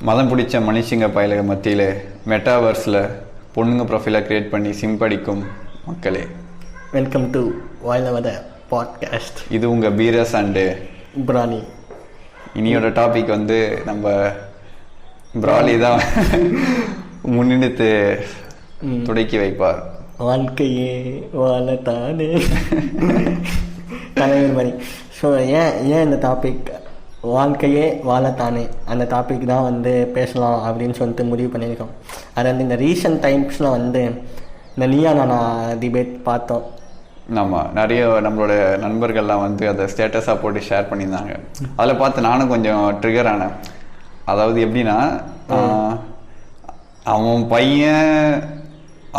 மதம் பிடிச்ச மனுஷங்க பயலுக மத்தியில் மெட்டாவர்ஸில் பொண்ணுங்க ப்ரொஃபைலை க்ரியேட் பண்ணி சிம்படிக்கும் மக்களே, வெல்கம் டு வாய்லவத பாட்காஸ்ட். இது உங்கள் பீரஸ் அண்டு பிராணி. இனியோட டாபிக் வந்து நம்ம பிராலி தான் முன்னிட்டு துடக்கி வைப்பார். வாழ்க்கையே வாழத்தானே தலைவர் மாதிரி. ஸோ ஏன் இந்த டாபிக் வாழ்க்கையே வாழத்தானே அந்த டாபிக் தான் வந்து பேசலாம் அப்படின்னு சொல்லிட்டு முடிவு பண்ணியிருக்கோம். அது வந்து இந்த ரீசன்ட் டைம்ஸில் வந்து இந்த நீயா நானா டிபேட் பார்த்தோம். ஆமாம், நிறைய நம்மளோட நண்பர்கள்லாம் வந்து அதை ஸ்டேட்டஸாக போட்டு ஷேர் பண்ணியிருந்தாங்க. அதில் பார்த்து நானும் கொஞ்சம் ட்ரிகர் ஆனேன். அதாவது எப்படின்னா, அவன் பையன்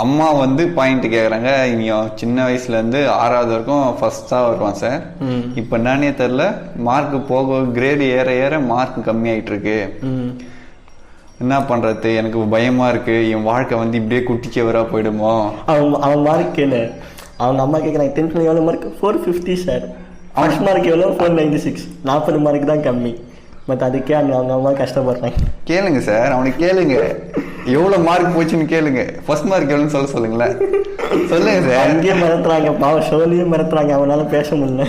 அம்மா வந்து பாயிண்ட் கேட்குறாங்க, இனி சின்ன வயசுலேருந்து 6வது வரைக்கும் ஃபர்ஸ்டாக வருவான் சார். இப்போ என்னன்னே தெரில, மார்க் போக கிரேடு ஏற ஏற மார்க் கம்மியாயிட்டு இருக்கு. என்ன பண்ணுறது, எனக்கு பயமாக இருக்குது. என் வாழ்க்கை வந்து இப்படியே குட்டிச்சவராக போயிடுமோ. அவன் மார்க் கேளு. அவங்க அம்மா கேட்குறாங்க, 10th எவ்வளோ மார்க்? 450 சார். ஃபர்ஸ்ட் மார்க் எவ்வளோ? 496. 40 மார்க் தான் கம்மி. பட் அதுக்கே அவங்க அம்மா கஷ்டப்படுறாங்க. கேளுங்க சார், அவனுக்கு கேளுங்க எவ்வளோ மார்க் போச்சுன்னு கேளுங்க. ஃபர்ஸ்ட் மார்க் எவ்வளோன்னு சொல்லுங்களேன். சொல்லுங்க சார். அங்கேயே மறந்துறாங்க, பாவம் ஷோலையே மறந்துறாங்க, அவனால பேச முடியல.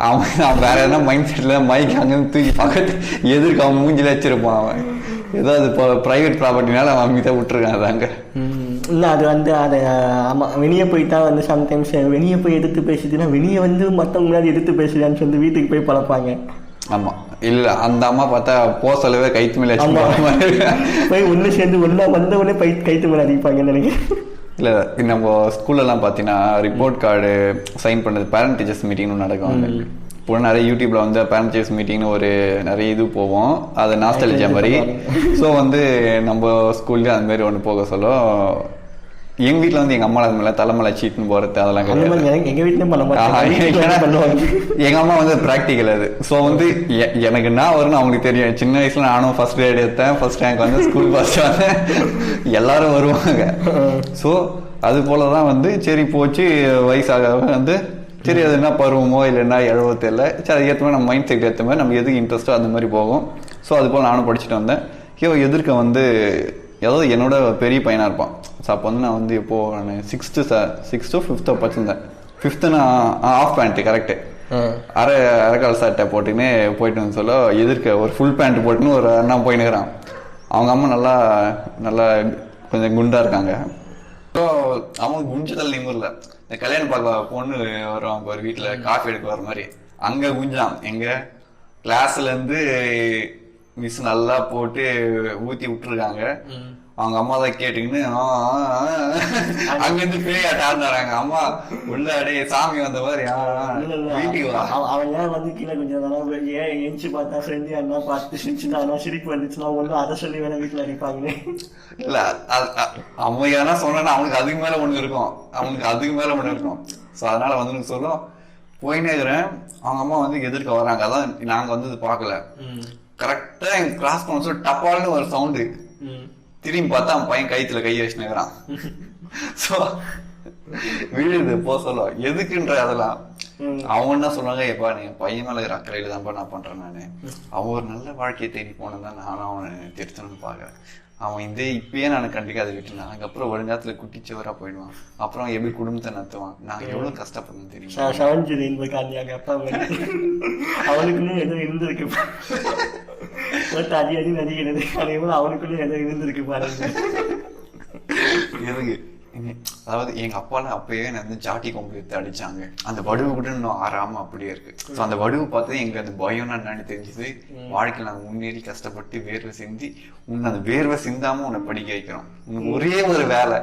அவன் வேற எதனா மைண்ட் செட்டில் மைக் அங்கேருந்து தூக்கி பக்கத்து எதிர்க்கு அவன் மூஞ்சில வச்சிருப்பான். அவன் ஏதோ அது இப்போ ப்ரைவேட் ப்ராப்பர்ட்டினால அவன் அங்கே தான் விட்டுருக்கான். அது அங்கே இல்லை, அது வந்து அதை ஆமாம் வெளியே போயிட்டா வந்து சம்டைம்ஸ் வெளியே போய் எதிர்த்து பேசுதுன்னா வெளியே வந்து மற்றவங்க முன்னாடி எதிர்த்து பேசுதான்னு சொல்லி வீட்டுக்கு போய் பழப்பாங்க. ஆமாம், இல்லை அந்த அம்மா பார்த்தா சொல்லவே கைத்து மேலே போய் ஒன்று சேர்ந்து ஒன்றா வந்தவொடனே கைத்து மேலே அடிப்பாங்கன்னு நினைக்கிறேன். இல்லை, நம்ம ஸ்கூல்லலாம் பார்த்தீங்கன்னா ரிப்போர்ட் கார்டு சைன் பண்ணது பேரண்ட் டீச்சர்ஸ் மீட்டிங்னு நடக்கும். இப்போ நிறைய யூடியூப்ல வந்து பேரண்ட் டீச்சர்ஸ் மீட்டிங்னு ஒரு நிறைய இது போவோம், அது நாஸ்டாலஜியா மாதிரி. ஸோ வந்து நம்ம ஸ்கூல்லேயே அது மாதிரி ஒன்று போக சொல்ல, எங்கள் வீட்டில் வந்து எங்கள் அம்மா அது மேலே தலைமலை சீட்னு போகிறது அதெல்லாம் கிடையாது. எங்கள் வீட்லையும் எங்கள் அம்மா வந்து ப்ராக்டிக்கல் அது. ஸோ வந்து எனக்கு என்ன வரும்னு அவங்களுக்கு தெரியும். சின்ன வயசுல நானும் ஃபர்ஸ்ட் கிரேட் எடுத்தேன், ஃபர்ஸ்ட் ரேங்க் வந்து ஸ்கூல் ஃபர்ஸ்ட் வந்தேன், எல்லாரும் வருவாங்க. ஸோ அது போல தான் வந்து சரி போச்சு. வயசாக வந்து சரி அது என்ன பருவமோ இல்லைன்னா எழுபத்தேல சரி அது ஏற்ற மாதிரி நம்ம மைண்ட் செட் ஏற்ற மாதிரி நம்ம எதுக்கு இன்ட்ரெஸ்ட்டோ அந்த மாதிரி போகும். ஸோ அது போல் நானும் படிச்சுட்டு வந்தேன். எதிர்க்க வந்து ஏதாவது என்னோட பெரிய பையனாக இருப்பான். ஸோ அப்போ வந்து நான் வந்து இப்போது நான் 6th 5th படிச்சிருந்தேன். 5th நான் ஆஃப் பேண்ட்டு கரெக்டு அரைக்கால் சட்டை போட்டுன்னு போயிட்டு வந்து சொல்ல, எதிர்க்க ஒரு ஃபுல் பேண்ட் போட்டுன்னு ஒரு அண்ணா போயின்னுக்கிறான். அவங்க அம்மா நல்லா நல்லா கொஞ்சம் குண்டாக இருக்காங்க. ஸோ அவங்களுக்கு குஞ்சதல் நிமிரில் இந்த கல்யாணம் பார்க்க பொண்ணு வருவாங்க ஒரு வீட்டில் காஃபி எடுக்க வர மாதிரி, அங்கே குஞ்சான். எங்கள் கிளாஸ்லேருந்து மிஸ் நல்லா போட்டு ஊற்றி விட்டுருக்காங்க. அவங்க அம்மா தான் கேட்டுக்கின்னு அங்கிருந்து பேயாட்ட ஆடுறாங்க. அம்மா உள்ள அடைய சாமி வந்த மாதிரி வீட்டுக்கு அவன் ஏன் வந்து கீழே கொஞ்சம் ஏன் எஞ்சி பார்த்தா ஃப்ரெண்டு அண்ணா பார்த்து சிரிச்சுனா சிரிப்பு வந்துச்சுன்னா ஒன்றும் அதை சொல்லி வேணா வீட்டில் அடிப்பாங்க. இல்ல அவன் எதனா சொன்னா அவனுக்கு அதுக்கு மேல ஒண்ணு இருக்கும், அவனுக்கு அதுக்கு மேல ஒண்ணு இருக்கும். ஸோ அதனால வந்து சொல்லும் போயினே இருக்கிறேன். அவங்க அம்மா வந்து எதிர்க்க வராங்க. அதான் நாங்க வந்து இது பார்க்கல. கரெக்டா எங்க கிளாஸ் பண்ண சொல்லி டப்பால்னு ஒரு சவுண்டு. திரும்பி பார்த்தா அவன் பையன் கைத்துல கை வச்சுனுக்கிறான். ஸோ விழுது போ சொல்ல எதுக்குன்ற அதெல்லாம் அவன் என்ன சொல்லுவாங்க, எப்பா நீ பையன் மேல இருக்கிற அக்கறையில தான்ப்பா நான் பண்றேன். நானு அவன் ஒரு நல்ல வாழ்க்கையை தேடி போனதான் நானும் அவனை திருத்தணும்னு பாக்குறேன். அவன் இப்பயே நான் கண்டிக்காத விட்டுனான். அதுக்கப்புறம் ஒரு நேரத்துல குட்டிச்சவரா போயிடுவான். அப்புறம் எப்படி குடும்பத்தை நடத்துவான். நான் எவ்வளவு கஷ்டப்படணும் தெரியுமா. அவனுக்குன்னு எதுவும் இருந்திருக்கு, அடி அடி நடிக்கிறது. அவனுக்குள்ள எதோ இருந்திருக்கு பாருங்க. எதுக்கு அதாவது எங்க அப்பாலாம் அப்பயே வந்து ஜாட்டி கொம்பு எடுத்து அடிச்சாங்க. அந்த வடுவு கூட இன்னும் ஆறாம அப்படியே இருக்கு. ஸோ அந்த வடுவு பார்த்து எங்களுக்கு அந்த பயம்னா என்னன்னு தெரிஞ்சது. வாழ்க்கையில் நாங்கள் முன்னேறி கஷ்டப்பட்டு வேர்வை சிந்தி உன்னை அந்த வேர்வை சிந்தாம உன்னை படிக்க வைக்கிறோம். உனக்கு ஒரே ஒரு வேலை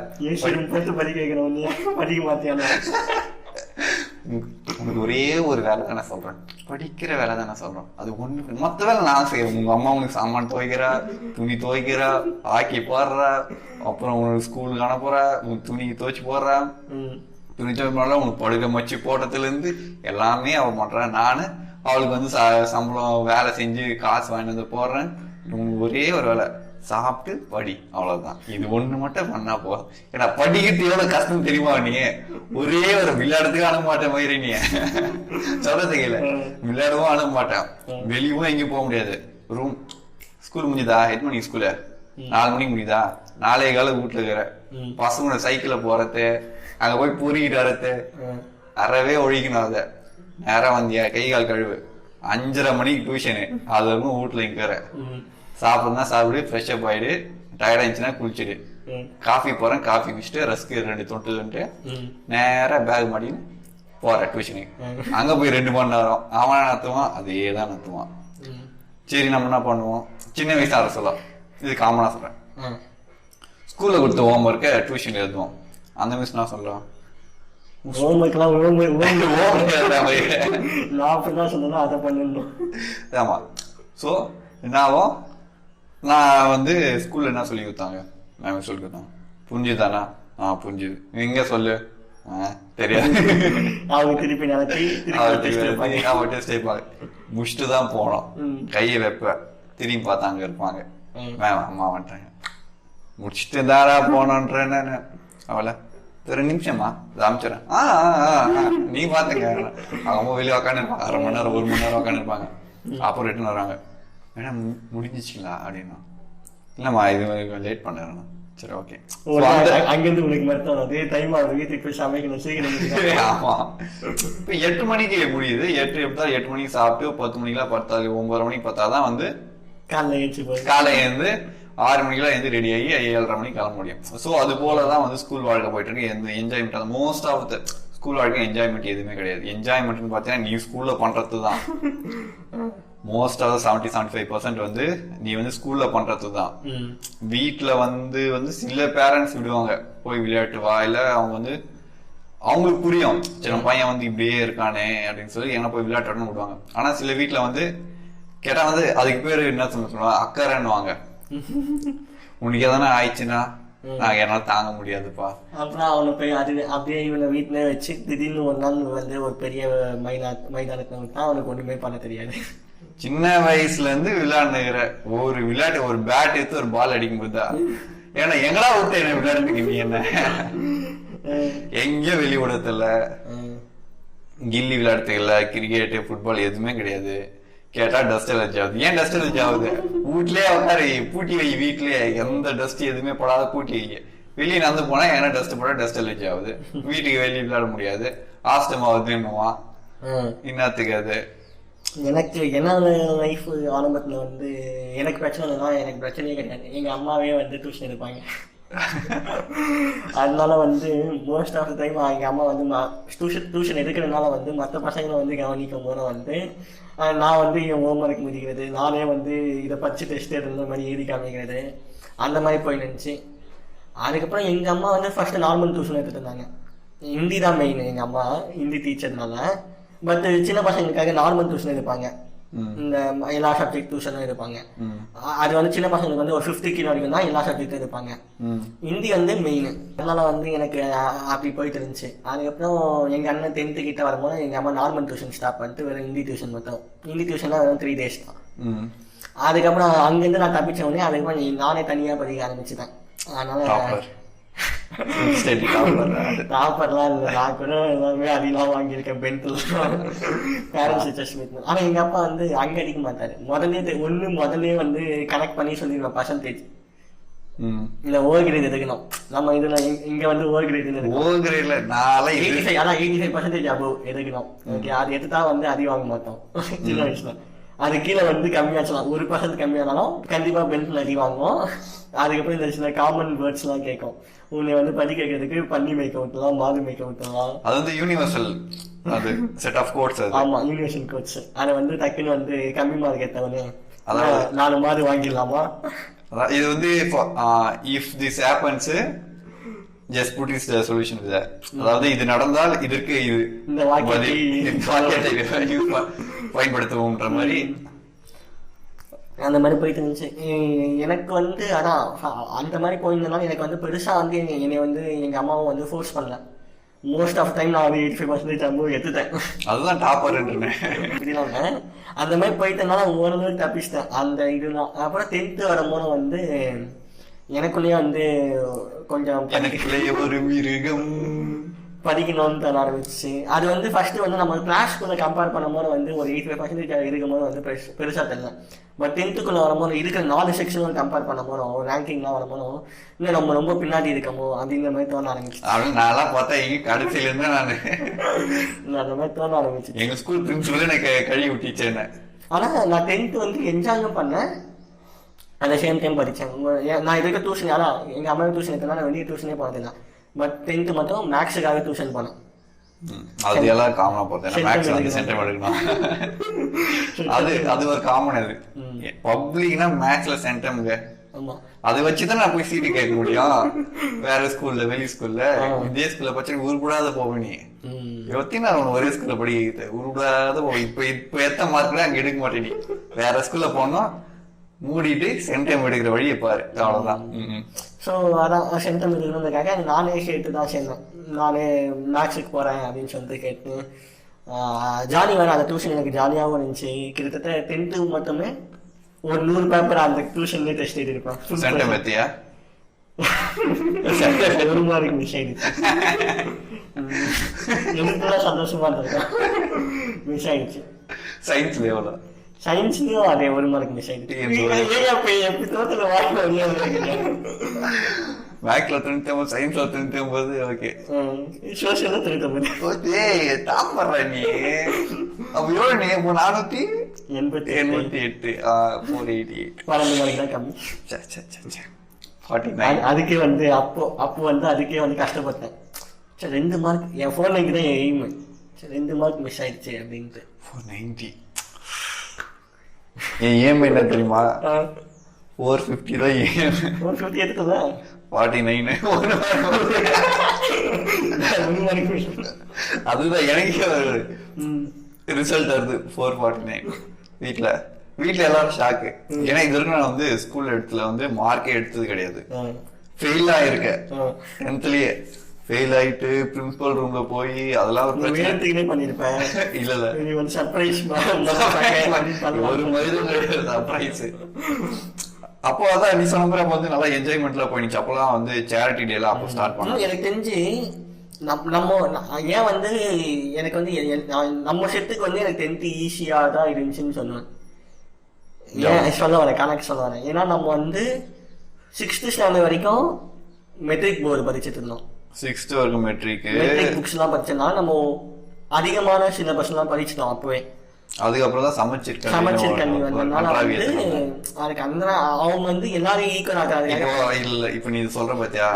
படிக்க வைக்கிறோம், படிக்க மாத்தியான உனக்கு ஒரே ஒரு வேலை தானே சொல்றேன், படிக்கிற வேலை தானே சொல்றோம். அது ஒண்ணு மொத்த வேலை நான் செய்யறேன். உங்க அம்மா உனக்கு சாமான் துவைக்கிறா, துணி துவைக்கிறா, ஆக்கி போடுறா, அப்புறம் உனக்கு ஸ்கூலுக்கு அனுப்புறா, உனக்கு துணி துவைச்சு போடுறா, துணி துவைப்பால உனக்கு படுக்க மச்சு போட்டதுல இருந்து எல்லாமே அவ பண்றான். நானு அவளுக்கு வந்து சம்பளம் வேலை செஞ்சு காசு வாங்கிட்டு வந்து போடுறேன். உனக்கு ஒரே ஒரு வேலை, சாப்பிட்டு படி, அவ்வளவுதான். இது ஒண்ணு மட்டும் பண்ணா போதும். ஏன்னா படிக்கிறது எவ்வளவு கஷ்டம் தெரியுமா. நீ ஒரே ஒரு விளையாடுறதுக்கு அனுப்ப மாட்டேன் மயிரை. நீ சொல்றது கையில விளையாடவும் அனுப்ப மாட்டேன், வெளியவும் எங்கேயும் போக முடியாது. ரூம் ஸ்கூல் முடிஞ்சுதா 8 மணிக்கு ஸ்கூலு 4 மணிக்கு முடியுதா 4:15 வீட்டுல இருக்கிற பசங்க சைக்கிள்ல போறது அங்க போய் பொறிக்கிட்டு வரது அறவே ஒழிக்கணும். அதை நேரம் வந்தியா கை கால் கழுவு 5:30 மணிக்கு டியூஷனு அது வரைக்கும் வீட்டுல இருக்கிற சாப்பிடுனா சாப்பிடு ஃப்ரெஷ் அப் ஆயிடு டயர்ட் ஆயிடுச்சுன்னா குளிச்சுடு காஃபி போறேன் காஃபி குடிச்சிட்டு ரஸ்க்கு 2 தொட்டு நேரா பேக் மாடி போற டியூஷனுக்கு அங்க போய் 2 மணி நேரம் அவன் நடத்துவான் அதே தான் நடத்துவான். சரி நம்ம என்ன பண்ணுவோம் சின்ன வயசு அதை சொல்லலாம் இது காமனா சொல்றேன். ஸ்கூல்ல கொடுத்த ஹோம் ஒர்க்கை டியூஷன்ல எழுதுவோம். அந்த மிஸ் நான் சொல்றோம் ஆமா. ஸோ என்ன ஆகும் நான் வந்து ஸ்கூல்ல என்ன சொல்லி கொடுத்தாங்க மேம் சொல்லி கொடுத்தாங்க புரிஞ்சுதானா புரிஞ்சுது எங்க சொல்லு தெரியாது முடிச்சுட்டு தான் போனோம். கையை வைப்ப திரும்பி பார்த்தா அங்க இருப்பாங்க மேம் அம்மா வந்துட்டாங்க முடிச்சுட்டு தாரா போனோன்ற அவளை 2 நிமிஷமா அமைச்சிடறேன் நீ பாத்துங்க அவங்க வெளியே உக்காந்து இருப்பாங்க 1/2 மணி நேரம் 1 மணி நேரம் உக்காந்து இருப்பாங்க. அப்புறம் ரிட்டர்ன் வராங்க மேடம் முடிஞ்சிச்சுங்களா அப்படின்னா இல்லம்மா இது லேட் பண்ணுறேன். சரி ஓகே அங்கிருந்து உனக்கு மருத்துவம் அதே டைம் அவர் வீட்டுக்கு போய் சமைக்கணும் சீக்கிரம். ஆமா இப்போ 8 மணிக்கு முடியுது 8 மணிக்கு சாப்பிட்டு 10 மணிக்கெல்லாம் பத்தாது 9:30 மணிக்கு பத்தாதான் வந்து காலையில இருந்து 6 மணிக்கெல்லாம் எழுந்து ரெடி ஆகி 7:30 மணிக்கு கிளம்ப முடியும். ஸோ அது போலதான் வந்து ஸ்கூல் வாழ்க்கை போயிட்டு இருக்கு. எந்த enjoyment most of the school வாழ்க்கை என்ஜாய்மெண்ட் எதுவுமே கிடையாது. என்ஜாய்மெண்ட்னு பார்த்தீங்கன்னா நீ ஸ்கூல்ல பண்றது தான் மோஸ்ட் ஆஃப் 70-75% வந்து நீ வந்து ஸ்கூல்ல பண்றது தான். வீட்டுல வந்து சில பேரண்ட்ஸ் விடுவாங்க போய் விளையாட்டு வா இல்ல அவங்க வந்து அவங்களுக்கு புரியும் சின்ன பையன் வந்து இப்படியே இருக்கானே அப்படின்னு சொல்லி என்ன போய் விளையாட்டுன்னு விடுவாங்க. ஆனா சில வீட்டுல வந்து கேட்டா வந்து அதுக்கு பேரு என்ன சொல்லுவாங்க அக்கறைன்னுவாங்க. உனக்கு எதனா ஆயிடுச்சுன்னா நாங்க என்னால தாங்க முடியாதுப்பா. அப்புறம் அவனை போய் அது அப்படியே இவனை வீட்டுல வச்சு திடீர்னு ஒரு நாள் வந்து ஒரு பெரிய மைதானத்தை விட்டா அவனுக்கு ஒண்ணுமே பண்ண தெரியாது. சின்ன வயசுல இருந்து விளையாடுகிற ஒரு விளையாட்டு ஒரு பேட் எடுத்து ஒரு பால் அடிக்கும் போதா ஏன்னா எங்களா விட்டு என்ன விளையாடுறதுக்கு நீ என்ன எங்கேயும் வெளிய விடத்துல கில்லி விளையாடுறது இல்ல கிரிக்கெட் ஃபுட்பால் எதுவுமே கிடையாது. கேட்டா டஸ்ட் அலர்ஜி ஆகுது. ஏன் டஸ்ட் அலர்ஜி ஆகுது? வீட்லயே உட்காரு பூட்டி வை வீட்லயே எந்த டஸ்ட் எதுவுமே படாத பூட்டி வை. வெளியே நடந்து போனா ஏன்னா டஸ்ட் போட டஸ்ட் அலர்ஜி ஆகுது. வீட்டுக்கு வெளியே விளையாட முடியாது ஆஸ்டம் ஆகுதுன்னுவான். என்னத்துக்கு அது எனக்கு என்னோட லைஃப் ஆரம்பத்துல வந்து எனக்கு பிரச்சனை இல்லைன்னா எனக்கு பிரச்சனையே கிடையாது. எங்க அம்மாவே வந்து டியூஷன் எடுப்பாங்க. அதனால வந்து மோஸ்ட் ஆஃப் த டைம் எங்க அம்மா வந்து டியூஷன் எடுக்கிறதுனால வந்து மற்ற பசங்களை வந்து கவனிக்கும் போது வந்து நான் வந்து என் ஹோம் ஒர்க் முடிக்கிறது நானே வந்து இதை படிச்சு டெஸ்ட் எடுத்த மாதிரி எழுதி காமிக்கிறது அந்த மாதிரி போய் நினச்சி. அதுக்கப்புறம் எங்கள் அம்மா வந்து ஃபர்ஸ்ட் நார்மல் டியூஷன் எடுத்துட்டு இருந்தாங்க. ஹிந்தி தான் மெயின் எங்கள் அம்மா ஹிந்தி டீச்சர்னால. பட் சின்ன பசங்களுக்காக நார்மல் டியூஷன் எடுப்பாங்க. இந்த எல்லா சப்ஜெக்ட் டியூஷனும் எடுப்பாங்க. அது வந்து சின்ன பசங்களுக்கு வந்து ஒரு 50 கிலோ வரைக்கும் தான் எல்லா சப்ஜெக்டும் எடுப்பாங்க. ஹிந்தி வந்து மெயின். அதனால வந்து எனக்கு அப்படி போயிட்டு இருந்துச்சு. அதுக்கப்புறம் எங்க அண்ணன் 10th கிட்ட வரும்போது எங்க அம்மா நார்மல் டியூஷன் ஸ்டாப் பண்ணிட்டு வெறும் ஹிந்தி டியூஷன் மட்டும். ஹிந்தி டியூஷன்லாம் வெறும் 3 days தான். அதுக்கப்புறம் அங்கிருந்து நான் தப்பிச்ச உடனே அதுக்கப்புறம் நானே தனியா படிக்க ஆரம்பிச்சுட்டேன். அதனால டாப்பர்லாம் இல்லை. நான் கூட எல்லாமே அதிகமாக வாங்கியிருக்கேன் பென்த்தில் பேரண்ட்ஸ் டீச்சர்ஸ் மீட். ஆனால் எங்கள் அப்பா வந்து அங்கே அடிக்க மாட்டார். முதல்ல வந்து கனெக்ட் பண்ணி சொல்லிடுவேன் பர்சன்டேஜ் இல்லை ஓவர் கிரேட் எடுக்கணும். நம்ம இதுல இங்க வந்து ஓவர் கிரேட் அதான் 85% அபவ் எடுக்கணும். ஓகே அது எடுத்தா வந்து அடி வாங்க மாட்டோம் சின்ன வயசுல. அது கீழே வந்து கம்மியாச்சலாம் 1% கம்மியானாலும் கண்டிப்பா பென்சில் அடி வாங்குவோம். அதுக்கப்புறம் இந்த சில காமன் வேர்ட்ஸ் எல்லாம் கேட்கும். உன்னை வந்து படி கேட்கறதுக்கு பண்ணி மேய்க்க விட்டுலாம் மாடு மேய்க்க விட்டுலாம். அது வந்து யூனிவர்சல் அது செட் ஆஃப் கோட்ஸ். ஆமா யூனிவர்சல் கோட்ஸ். அதை வந்து டக்குன்னு வந்து கம்மி மார்க் எடுத்தவனே 4 மார்க் வாங்கிடலாமா. இது வந்து if this happens just put is the solution to that. அதாவது இது நடந்தால் இதற்கு இது இந்த வாக்கியத்தை பயன்படுத்துவோம்ன்ற மாதிரி அந்த மாதிரி போயிட்டு இருந்துச்சு. எனக்கு வந்து அதான் அந்த மாதிரி போயிருந்தனால எனக்கு வந்து பெருசா வந்து என்னை வந்து எங்க அம்மாவும் வந்து ஃபோர்ஸ் பண்ணல. மோஸ்ட் ஆஃப் டைம் நான் வந்து 85% அம்பு எடுத்துட்டேன். அதுதான் டாப்பர் அந்த மாதிரி போயிட்டனால ஓரளவுக்கு தப்பிச்சிட்டேன் அந்த இதுதான். அப்புறம் 10th வரும்போது வந்து எனக்குள்ளேயே வந்து கொஞ்சம் எனக்குள்ளேயே ஒரு மிருகம் படிக்கணும்னு தர ஆரம்பிச்சு. அது வந்து ஃபர்ஸ்ட் வந்து நம்ம கிளாஸ்க்குள்ள கம்பேர் பண்ணும்போது வந்து ஒரு 85% இருக்கும்போது வந்து பெருசா தெரியல. பட் 10th வரும்போது இருக்கிற 4 செக்ஷனும் கம்பேர் பண்ணும்போது ஒரு ரேங்கிங்லாம் வரும்போது இன்னும் நம்ம ரொம்ப பின்னாடி இருக்கமோ அப்படிங்கிற மாதிரி தோண ஆரம்பிச்சு. நல்லா பார்த்தா எங்க கடைசியில இருந்து அந்த மாதிரி தோண ஆரம்பிச்சு. எங்க ஸ்கூல் பிரின்சிபல் எனக்கு கழுவி விட்டுச்சேன்னு. ஆனா நான் 10th வந்து என்ஜாயும் பண்ணேன், அந்த சேம் டைம் படித்தேன். நான் இதுக்கு டியூஷன் யாரா எங்கள் அம்மா டியூஷன் எடுத்தனா நான் வெளியே டியூஷனே போனதில்லை. பட் 10th மட்டும் மேக்ஸுக்காக டியூஷன் போனேன். அது எல்லாம் காமனா போறேன். மேக்ஸ் வந்து சென்டம் எடுக்கணும். அது ஒரு காமன். அது பப்ளிக்னா மேக்ஸ்ல சென்டம்ங்க. அதை வச்சுதான் நான் போய் சீட்டு கேட்க முடியும். வேற ஸ்கூல்ல வெளி ஸ்கூல்ல இதே ஸ்கூல்ல பச்சை உருப்படாத போவேன். நீ எத்தனை ஒரே ஸ்கூல்ல படிக்க உருப்படாத போய் இப்ப எத்த மார்க்ல அங்க எடுக்க மாட்டேன். நீ வேற ஸ்கூல்ல போனா மூடிட்டு சென்டம் எடுக்கிற வழியை பாரு, அவ்வளவுதான். ஸோ அதான் சென்டம் எடுக்கணுன்றதுக்காக நானே கேட்டு தான் சேர்ந்தேன். நானே மேக்ஸுக்கு போகிறேன் அப்படின்னு சொல்லிட்டு கேட்டு ஜாலி வேறு. அந்த டியூஷன் எனக்கு ஜாலியாகவும் இருந்துச்சு. கிட்டத்தட்ட 10th மட்டுமே ஒரு 100 பேப்பர் அந்த டியூஷன்லேயே டெஸ்ட் எழுதிருப்பேன். ஒரு மார்க் மிஸ் ஆயிடுச்சு. எனக்கு சந்தோஷமா இருந்திருக்கேன், மிஸ் ஆயிடுச்சு. சயின்ஸ்லயும் அதே ஒரு மார்க் மிஸ் ஆயிடுச்சு. மேக்ஸ்ல 99, சயின்ஸ்ல 99. ஓகே, சோசியல்ல 99. ஓகே, டாப் பண்ற நீ. அப்ப எவ்வளவு நீ? 488. 488. 12 மார்க் தான் கம்மி. 49. அதுக்கே வந்து அப்போ வந்து அதுக்கே வந்து கஷ்டப்பட்டேன். சரி 2 மார்க் என் 490 தான் என் எய்ம். சரி 2 மார்க் மிஸ் ஆயிடுச்சு அப்படின்ட்டு. 490 என் ஏம் என்ன தெரியுமா? 450 தான் ஏம். 450 எடுத்ததா? 49. அதுதான் எனக்கே வருது. ரிசல்ட் வருது 449. வீட்டுல எல்லாரும் ஷாக்கு. ஏன்னா இது வரைக்கும் நான் வந்து ஸ்கூல் இடத்துல வந்து மார்க்கே எடுத்தது கிடையாது. ஃபெயில் ஆயிருக்கேன் 10thலயே. ஃபெயில் ஆயிட்டு பிரின்சிபல் ரூம்ல போய் அதெல்லாம் ஒரு பிரச்சனை பண்ணிருப்பேன். இல்ல ஒரு மாதிரி சர்ப்ரைஸ். அப்போ அதான் நீ சொன்ன மாதிரி வந்து நல்லா என்ஜாய்மெண்ட்ல போயிடுச்சு. அப்பெல்லாம் வந்து சேரிட்டி டே எல்லாம் அப்போ ஸ்டார்ட் பண்ணோம். எனக்கு தெரிஞ்சு நம்ம ஏன் வந்து எனக்கு வந்து நம்ம செட்டுக்கு வந்து எனக்கு 10th ஈஸியா தான் இருந்துச்சுன்னு சொல்லுவேன். ஏன் சொல்ல வரேன், கணக்கு சொல்ல வரேன். ஏன்னா நம்ம வந்து 6th ஸ்டாண்டர்ட் வரைக்கும் மெட்ரிக் போர்டு படிச்சுட்டு இருந்தோம். 6th வரைக்கும் மெட்ரிக் புக்ஸ் எல்லாம் படிச்சோம்னா நம்ம அதிகமான சிலபஸ் எல்லாம் படிச்சிட்டோம் அப்பவே. அதுக்கப்புறம் தான் சமச்சீர் கல்வி வந்ததுனால வந்து அதுக்கு அந்த அவங்க வந்து எல்லாரும் ஈக்குவல் ஆகாது. இல்ல இப்ப நீ சொல்ற பாத்தியா,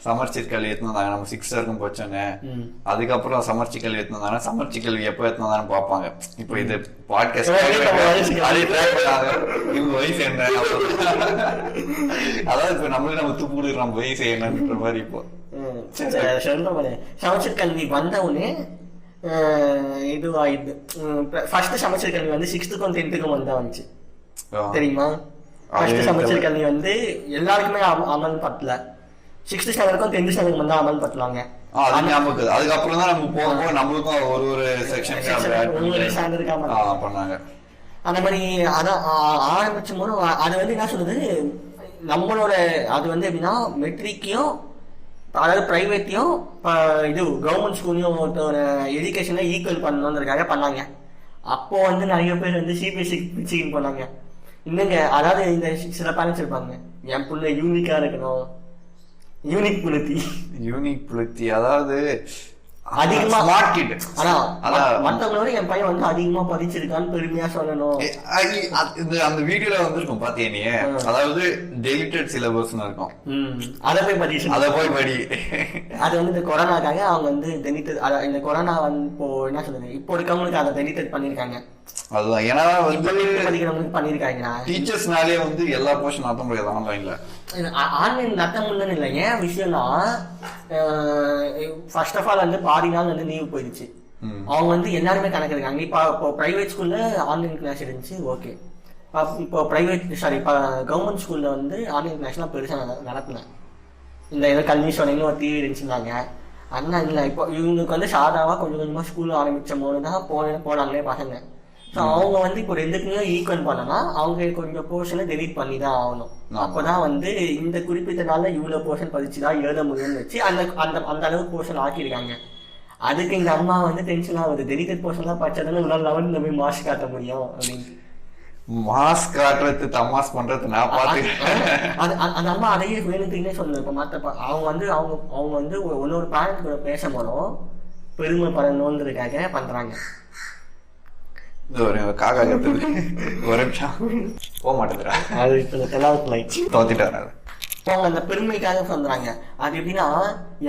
சமச்சீர் கல்வி எடுத்துனாங்க. நம்ம 6th வரைக்கும் போச்சோன்னே அதுக்கப்புறம் சமச்சீர் கல்வி எடுத்துனாங்க. சமச்சீர் கல்வி எப்ப எடுத்துனாங்கன்னு பாப்பாங்க. இப்ப இது பாட்காஸ்ட் இவங்க வயசு என்ன, அதாவது இப்ப நம்மளே நம்ம துப்பு நம்ம வயசு என்னன்ற மாதிரி. இப்போ சமச்சீர் கல்வி வந்த உடனே இதுவாயிடுது. ஃபர்ஸ்ட் சமச்சீர் கல்வி வந்து 6th-க்கும் 10th-க்கும் வந்தா வந்துச்சு தெரியுமா? ஃபர்ஸ்ட் சமச்சீர் கல்வி வந்து எல்லாருக்குமே அமல் பத்தல. 6th ஸ்டாண்டர்டுக்கும் 10th ஸ்டாண்டர்டுக்கு வந்து அமல் பத்தலாங்க. அதுக்கப்புறம் தான் நம்ம போக நம்மளுக்கும் ஒரு செக்ஷன் பண்ணாங்க. அந்த மாதிரி அதான் ஆரம்பிச்சும் போது அது வந்து என்ன சொல்றது, நம்மளோட அது வந்து எப்படின்னா மெட்ரிக்கையும் அதாவது பிரைவேட்டையும் இது கவர்மெண்ட் ஸ்கூல்லையும் ஒரு எஜுகேஷனை ஈக்குவல் பண்ணணுன்றதுக்காக பண்ணாங்க. அப்போ வந்து நிறைய பேர் வந்து சிபிஎஸ்சி பிச்சிங் பண்ணாங்க. இன்னுங்க அதாவது இந்த சில பேரண்ட்ஸ் இருப்பாங்க, என் பிள்ளை யூனிக்கா இருக்கணும், யூனிக் புலத்தி அதாவது அதிகமா மற்றவங்களோட என் பையன் வந்து அதிகமா படிச்சிருக்கான்னு பெருமையா சொல்லணும். அந்த வீடியோல வந்துருக்கும் பாத்தியா நீ? அதாவது டெலிட்டட் சிலபஸ் இருக்கும், அதை போய் படி. அது வந்து இந்த கொரோனாக்காக அவங்க வந்து டெலிட்டட், இந்த கொரோனா வந்து இப்போ என்ன சொல்றது, இப்போ இருக்கவங்களுக்கு அதை டெலிட்டட் பண்ணிருக்காங்க. அதுதான் ஏன்னா படிக்கிறவங்களுக்கு பண்ணிருக்காங்க. டீச்சர்ஸ்னாலே வந்து எல்லா போர்ஷன் நடத்த முடியாது ஆன்லைன்ல. ஆன்லைன் நடத்த முடியலன்னு இல்லை. ஏன் விஷயம்னா ஃபர்ஸ்ட் ஆஃப் ஆல் வந்து பாதி நாள் வந்து லீவ் போயிடுச்சு. அவங்க வந்து எல்லாருமே கணக்கு இருக்காங்க. இப்போ பிரைவேட் ஸ்கூல்ல ஆன்லைன் கிளாஸ் இருந்துச்சு, ஓகே. இப்போ கவர்மெண்ட் ஸ்கூல்ல வந்து ஆன்லைன் கிளாஸ்லாம் பெருசா நடக்கல. இந்த ஏதோ கல்வி சொன்னீங்கன்னு ஒரு டிவி இருந்துச்சுருந்தாங்க. அண்ணா இல்லை, இப்போ இவங்களுக்கு வந்து சாதாவா கொஞ்சம் கொஞ்சமா ஸ்கூல் ஆரம்பிச்ச போது தான் போனாங்களே பசங்க. ஸோ அவங்க வந்து இப்போ 2க்குமே ஈக்குவல் பண்ணனா அவங்க கொஞ்சம் போர்ஷனை டெலிட் பண்ணி தான் ஆகணும். அப்போதான் வந்து இந்த குறிப்பிட்ட நாளில் இவ்வளோ போர்ஷன் பதிச்சு தான் எழுத முடியும்னு வச்சு அந்த அந்த அந்த அளவுக்கு போர்ஷன் ஆக்கியிருக்காங்க. அதுக்கு எங்க அம்மா வந்து டென்ஷன் ஆகுது, டெலிட்டட் போர்ஷன் தான் படிச்சாதானே உங்களால் 11th போய் மார்க்ஸ் காட்ட முடியும் அப்படின்னு. மாஸ் காட்டுறது தமாஸ் பண்றது நான் பாத்துக்கிறேன். அந்த அம்மா அதையே வேணுக்குன்னே சொல்லு. இப்ப மற்ற அவங்க வந்து ஒன்னொரு பேரண்ட் கூட பேச போனோம் பெருமை படணுன்றதுக்காக பண்றாங்க. ஒரு காக்கா கத்துது, ஒரு நிமிஷம் போக மாட்டேங்கிறா, அது இப்போ தெலாவுக்கு தோத்திட்டாரு. அவங்க அந்த பெருமைக்காக பண்றாங்க. அது எப்படின்னா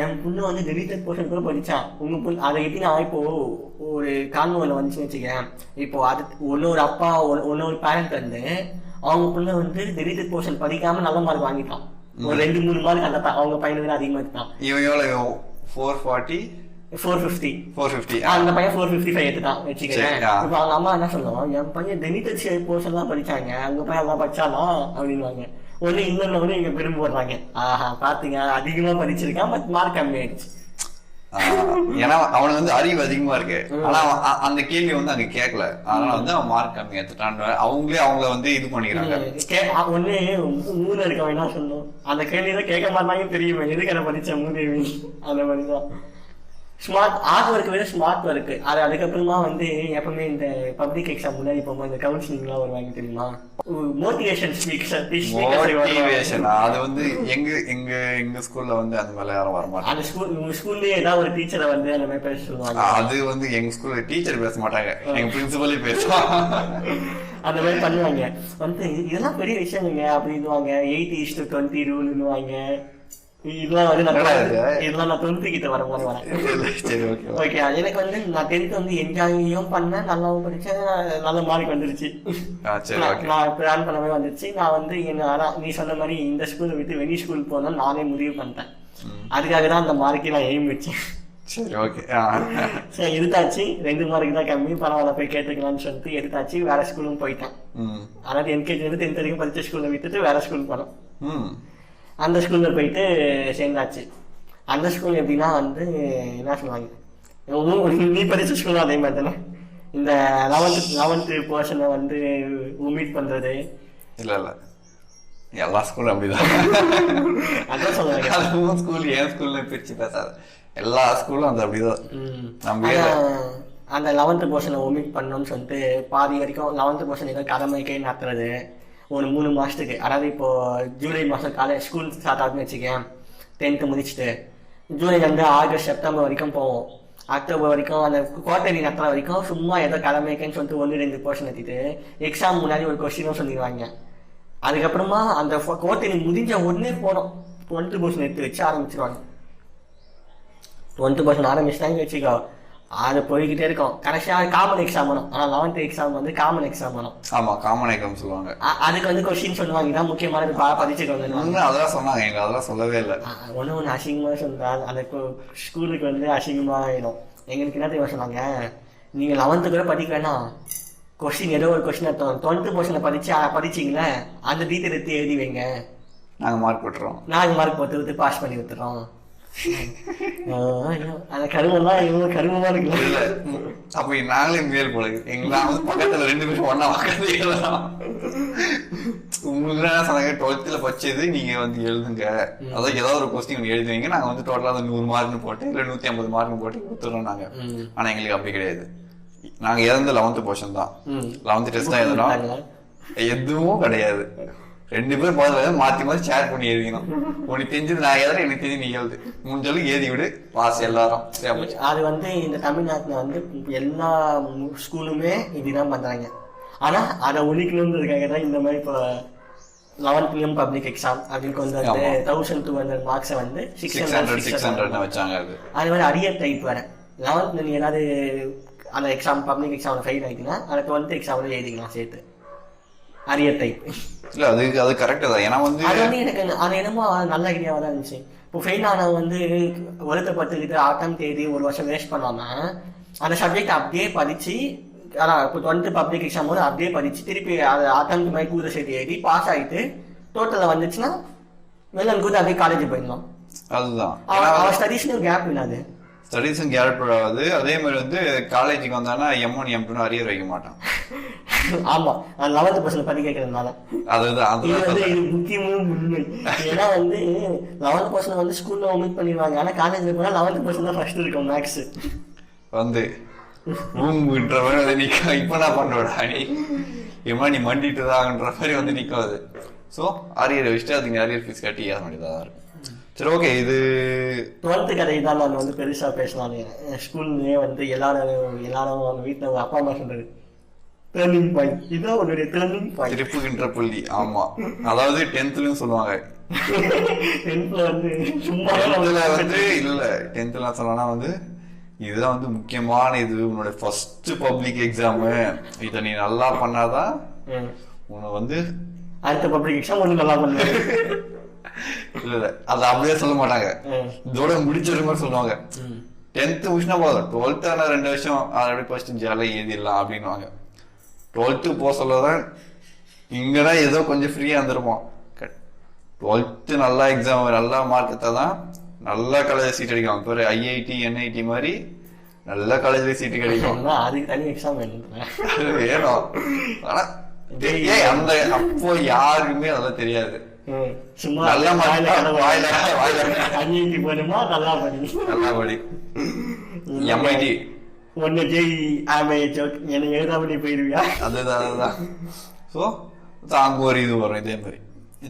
என் பொண்ணு வந்து டெலிட்டட் போர்ஷன் கூட படிச்சான், உங்க பொண்ணு அதை எப்படின்னா இப்போ ஒரு கான்வென்ட்ல வந்துச்சுன்னு வச்சுக்கேன். இப்போ அது ஒன்னொரு அப்பா ஒன்னொரு பேரண்ட் வந்து அவங்க பொண்ணு வந்து டெலிட்டட் போர்ஷன் படிக்காம நல்ல மார்க் வாங்கிட்டான், ஒரு 2-3 மார்க் அந்த அவங்க பையனுக்கு அதிகமா இருக்கான். இவன் 440 450 அந்த பையன் 455 எடுத்துட்டான் வச்சுக்கிறேன். இப்ப அவங்க அம்மா என்ன சொல்லுவாங்க, என் பையன் டெலிட்டட் போர்ஷன் தான் படிச்சாங்க, அவங்க பையன் எல்லாம் படிச்சானா அப்படின்வாங்க. ஒண்ணு இன்னொன்னு இங்க பெருமை போடுறாங்க, ஆஹா பாத்தீங்க அதிகமா படிச்சிருக்கான் பட் மார்க் கம்மி ஆயிடுச்சு. ஏன்னா அவனுக்கு வந்து அறிவு அதிகமா இருக்கு, ஆனா அந்த கேள்வி வந்து அங்க கேட்கல, அதனால வந்து அவன் மார்க் கம்மி எடுத்துட்டான். அவங்கள வந்து இது பண்ணிக்கிறாங்க. ஒண்ணு மூணு இருக்கவன் என்ன சொல்லணும், அந்த கேள்விதான் கேட்க மாட்டாங்க தெரியுமே, எதுக்கு அதை படிச்ச மூணு அந்த மாதிரிதான். ஸ்மார்ட் ஹார்ட் ஒர்க் விட ஸ்மார்ட் ஒர்க். அது அதுக்கப்புறமா வந்து எப்பவுமே இந்த பப்ளிக் எக்ஸாம் முன்னாடி இப்போ இந்த கவுன்சிலிங்லாம் வருவாங்க தெரியுமா, மோட்டிவேஷன் மோட்டிவேஷன். அது வந்து எங்க ஸ்கூல்ல வந்து அந்த மாதிரி யாரும் வரமாட்டாங்க. அந்த ஸ்கூல்லயே ஏதாவது ஒரு டீச்சரை வந்து அந்த மாதிரி பேச சொல்லுவாங்க. அது வந்து எங்க ஸ்கூல்ல டீச்சர் பேச மாட்டாங்க, எங்க பிரின்சிபலே பேசுவாங்க. அந்த மாதிரி பண்ணுவாங்க. வந்து இதெல்லாம் பெரிய விஷயங்க அப்படின்னுவாங்க. 80:20 ரூல்னுவாங்க. இதெல்லாம் வந்து இதெல்லாம் நான் 10th கிட்ட வர மாதிரி வரேன். ஓகே, எனக்கு வந்து நான் 10th வந்து என்ஜாயும் பண்ணேன், நல்லாவும் படிச்சேன், நல்ல மார்க் வந்துருச்சு. நான் பிளான் பண்ணவே வந்துருச்சு. நான் வந்து நீ சொன்ன மாதிரி இந்த ஸ்கூலை விட்டு வெளி ஸ்கூல் போனோம் நானே முடிவு பண்ணிட்டேன். அதுக்காக தான் அந்த மார்க்கை நான் எய்ம் வச்சேன். சரி எடுத்தாச்சு, 2 மார்க் தான் கம்மி, பரவாயில்ல போய் கேட்டுக்கலாம்னு சொல்லிட்டு எடுத்தாச்சு. வேற ஸ்கூலும் போயிட்டேன். அதாவது என்கேஜி வந்து 10th வரைக்கும் படிச்ச ஸ்கூல்ல விட்டுட்டு வேற ஸ்கூல் போனோம். அந்த ஸ்கூல்ல போயிட்டு சேர்ந்தாச்சு. அந்த ஸ்கூல் எப்படின்னா வந்து என்ன சொல்லுவாங்க, நீ படிச்ச ஸ்கூலும் அதே மாதிரி தானே, இந்த 11th போர்ஷனை வந்து ஒமிட் பண்றது. இல்ல எல்லா ஸ்கூலும் அப்படிதான். அதான் சொல்லுவாங்க ஸ்கூல் ஏன் ஸ்கூல்ல பிரிச்சு பேசாத, எல்லா ஸ்கூலும் அந்த அப்படிதான். அந்த 11th போர்ஷனை ஒமிட் பண்ணணும்னு சொல்லிட்டு பாதி வரைக்கும் 11th போர்ஷன் ஏதோ கடமைக்கே நடத்துறது ஒரு 3 மாசத்துக்கு. அதாவது இப்போ ஜூலை மாசம் காலேஜ் ஸ்கூல் ஸ்டார்ட் ஆகுதுன்னு வச்சுக்கேன், 10th முடிச்சுட்டு ஜூலைலேருந்து ஆகஸ்ட் செப்டம்பர் வரைக்கும் போவோம். அக்டோபர் வரைக்கும் அந்த குவார்டர்லி நடத்துற வரைக்கும் சும்மா ஏதோ கடமைக்குன்னு சொல்லிட்டு 1-2 போர்ஷன் எடுத்துட்டு எக்ஸாம் முன்னாடி ஒரு கொஸ்டினும் சொல்லிடுவாங்க. அதுக்கப்புறமா அந்த குவார்டர்லி முடிஞ்ச உடனே போனோம் 12th போர்ஷன் எடுத்து வச்சு ஆரம்பிச்சிருவாங்க. 12th போர்ஷன் ஆரம்பிச்சிட்டாங்க வச்சுக்கோ, அது போய்கிட்டே இருக்கும். கடைசியா காமன் எக்ஸாம் வரும். ஆனா 11th எக்ஸாம் வந்து காமன் எக்ஸாம் வரும். ஆமா, காமன் எக்ஸாம் சொல்லுவாங்க. அதுக்கு வந்து கொஸ்டின் சொல்லுவாங்க, இதான் முக்கியமானது படிச்சுக்கோங்க. அதெல்லாம் சொன்னாங்க, எங்க அதெல்லாம் சொல்லவே இல்லை. ஒண்ணு அசிங்கமா சொன்னா அந்த ஸ்கூலுக்கு வந்து அசிங்கமா ஆயிடும். எங்களுக்கு என்ன தெரியுமா சொன்னாங்க, நீங்க 11th கூட படிக்க வேணாம், கொஸ்டின் ஏதோ ஒரு கொஸ்டின் எடுத்தோம் 12th போர்ஷனை படிச்சீங்களே அந்த டீட்டெயில் எடுத்து எழுதி வைங்க, நாங்க மார்க் போட்டுறோம், நாங்க மார்க் போட்டு பாஸ் பண்ணி விட்டுறோம். அந்த கருமெல்லாம் இவ்வளவு கருமமா இருக்குல்ல. அப்ப நாங்களே மேல் போல எங்களா வந்து பக்கத்துல 2 பேரும் ஒன்னா உட்காந்து உங்களுக்கு என்ன சொன்னாங்க, 12th படிச்சது நீங்க வந்து எழுதுங்க, அதாவது ஏதாவது ஒரு கொஸ்டின் எழுதுவீங்க, நாங்க வந்து டோட்டலா 100 மார்க்னு போட்டு இல்ல 150 மார்க்னு போட்டு கொடுத்துறோம் நாங்க. ஆனா எங்களுக்கு அப்படி கிடையாது. நாங்க எழுந்த 11th போர்ஷன் தான், 11th டெஸ்ட் தான் எழுதுறோம், எதுவும் கிடையாது. 2 பேர் பார்த்து மாத்தி மாத்தி ஷேர் பண்ணி எழுதிக்கணும். உனக்கு தெரிஞ்சது நான் எழுதுறேன், எனக்கு தெரிஞ்சு நீ எழுது, முடிஞ்சாலும் எழுதி விடு, பாஸ் எல்லாரும். அது வந்து இந்த தமிழ்நாட்டுல வந்து எல்லா ஸ்கூலுமே இப்படிதான் பண்றாங்க. ஆனா அதை ஒழிக்கணும்ன்றதுக்காக தான் இந்த மாதிரி இப்போ 11th பப்ளிக் எக்ஸாம் அப்படின்னு கொண்டு வந்து 1200 மார்க்ஸை வந்து 600 வச்சாங்க. அது மாதிரி அரியர் டைப் வேற. 11th நீ ஏதாவது அந்த எக்ஸாம் பப்ளிக் எக்ஸாம்ல ஃபெயில் ஆகிட்டீங்கன்னா அதை 12th எக்ஸாம்ல எழுதிக்கலாம் சேர்த்து, அரியர் டைப். இல்ல அது கரெக்டா தான். ஏன்னா வந்து அது வந்து எனக்கு அது என்னமோ நல்ல ஐடியாவா தான் இருந்துச்சு. இப்போ ஃபெயில் ஆனவங்க வந்து வருத்தப்பட்டுக்கிட்டு அட்டம் தேதி 1 வருஷம் வேஸ்ட் பண்ணாம அந்த சப்ஜெக்ட் அப்படியே படிச்சு, அதான் இப்போ 12th பப்ளிக் எக்ஸாம் போது அப்படியே படிச்சு திருப்பி அதை அட்டம் மாதிரி கூட சேர்த்து எழுதி பாஸ் ஆகிட்டு டோட்டலில் வந்துச்சுன்னா வெல் கூட அப்படியே காலேஜ் போயிடலாம். அதுதான் அவன் ஸ்டடீஸ்னு கேப் இல்லாது, ஸ்டடீஸும் கேப் ஆகாது. அதே மாதிரி வந்து காலேஜுக்கு வந்தானா M1 M2 அரியர் வைக்க மாட்டான். ஆமா, நான் 11th பர்சன்ட் பத்தி கேட்கறதுனால அதுதான் இது வந்து இது முக்கியமான உண்மை. ஏன்னா வந்து 11th பர்சன்ட் வந்து ஸ்கூல்ல ஒமிட் பண்ணிடுவாங்க, ஆனா காலேஜ்ல போனா 11th பர்சன்ட் தான் ஃபர்ஸ்ட் இருக்கும் மேக்ஸ் வந்து ரூம்ன்ற மாதிரி வந்து நிற்கும். இப்போ நான் பண்ணோடா நீ இம்மா நீ மண்டிட்டு தான்ன்ற மாதிரி வந்து நிற்காது. ஸோ அரியர் வச்சுட்டு அதுக்கு அரியர் ஃபீஸ் கட்டி ஏற வேண்டியதாக இருக்கும். சரி, ஓகே. இது 12th கதை தான் நான் வந்து பெருசா பேசலான்னு. ஸ்கூல்லே வந்து எல்லாரும் அவங்க வீட்டில் அப்பா அம்மா சொல்றது டேர்னிங் பாயிண்ட், இதுதான் உன்னுடைய டேர்னிங் பாயிண்ட், திருப்புகின்ற புள்ளி. ஆமா, அதாவது 10th சொல்லுவாங்க. 10th வந்து சும்மா வந்து இல்ல 10th சொல்லனா வந்து இதுதான் வந்து முக்கியமான இது, உன்னோட ஃபர்ஸ்ட் பப்ளிக் எக்ஸாமு, இதை நீ நல்லா பண்ணாதான் உன்னை வந்து அடுத்த பப்ளிக் எக்ஸாம் ஒண்ணு நல்லா பண்ணு. இல்ல அது அப்படியே சொல்ல மாட்டாங்க, இதோட முடிச்சிருக்க மாதிரி சொல்லுவாங்க. 10th முடிச்சுனா போதும், 12th 2 வருஷம் அப்படி ஃபர்ஸ்ட் ஜாலியாக எழுதிடலாம் அப்படின்னுவாங்க. 12th போக சொல்லதான் இங்கதான் ஏதோ கொஞ்சம் ஃப்ரீயா இருந்திருப்போம். 12th நல்லா எக்ஸாம் நல்லா மார்க் எடுத்தாதான் நல்ல காலேஜ் சீட் அடிக்கும். இப்போ IIT NIT மாதிரி நல்ல காலேஜ்ல சீட்டு கிடைக்கும். அதுக்கு தனி எக்ஸாம் வேணும். ஆனா அந்த அப்போ யாருக்குமே அதெல்லாம் தெரியாது. சும்மா நல்லா IIT போனுமா, நல்லா படி நல்லா படி, MIT ஒன்னு ஜெய் என்ன எழுதாமடி போயிருவியா. அதுதான். ஸோ அங்க ஒரு இது வரும் இதே மாதிரி.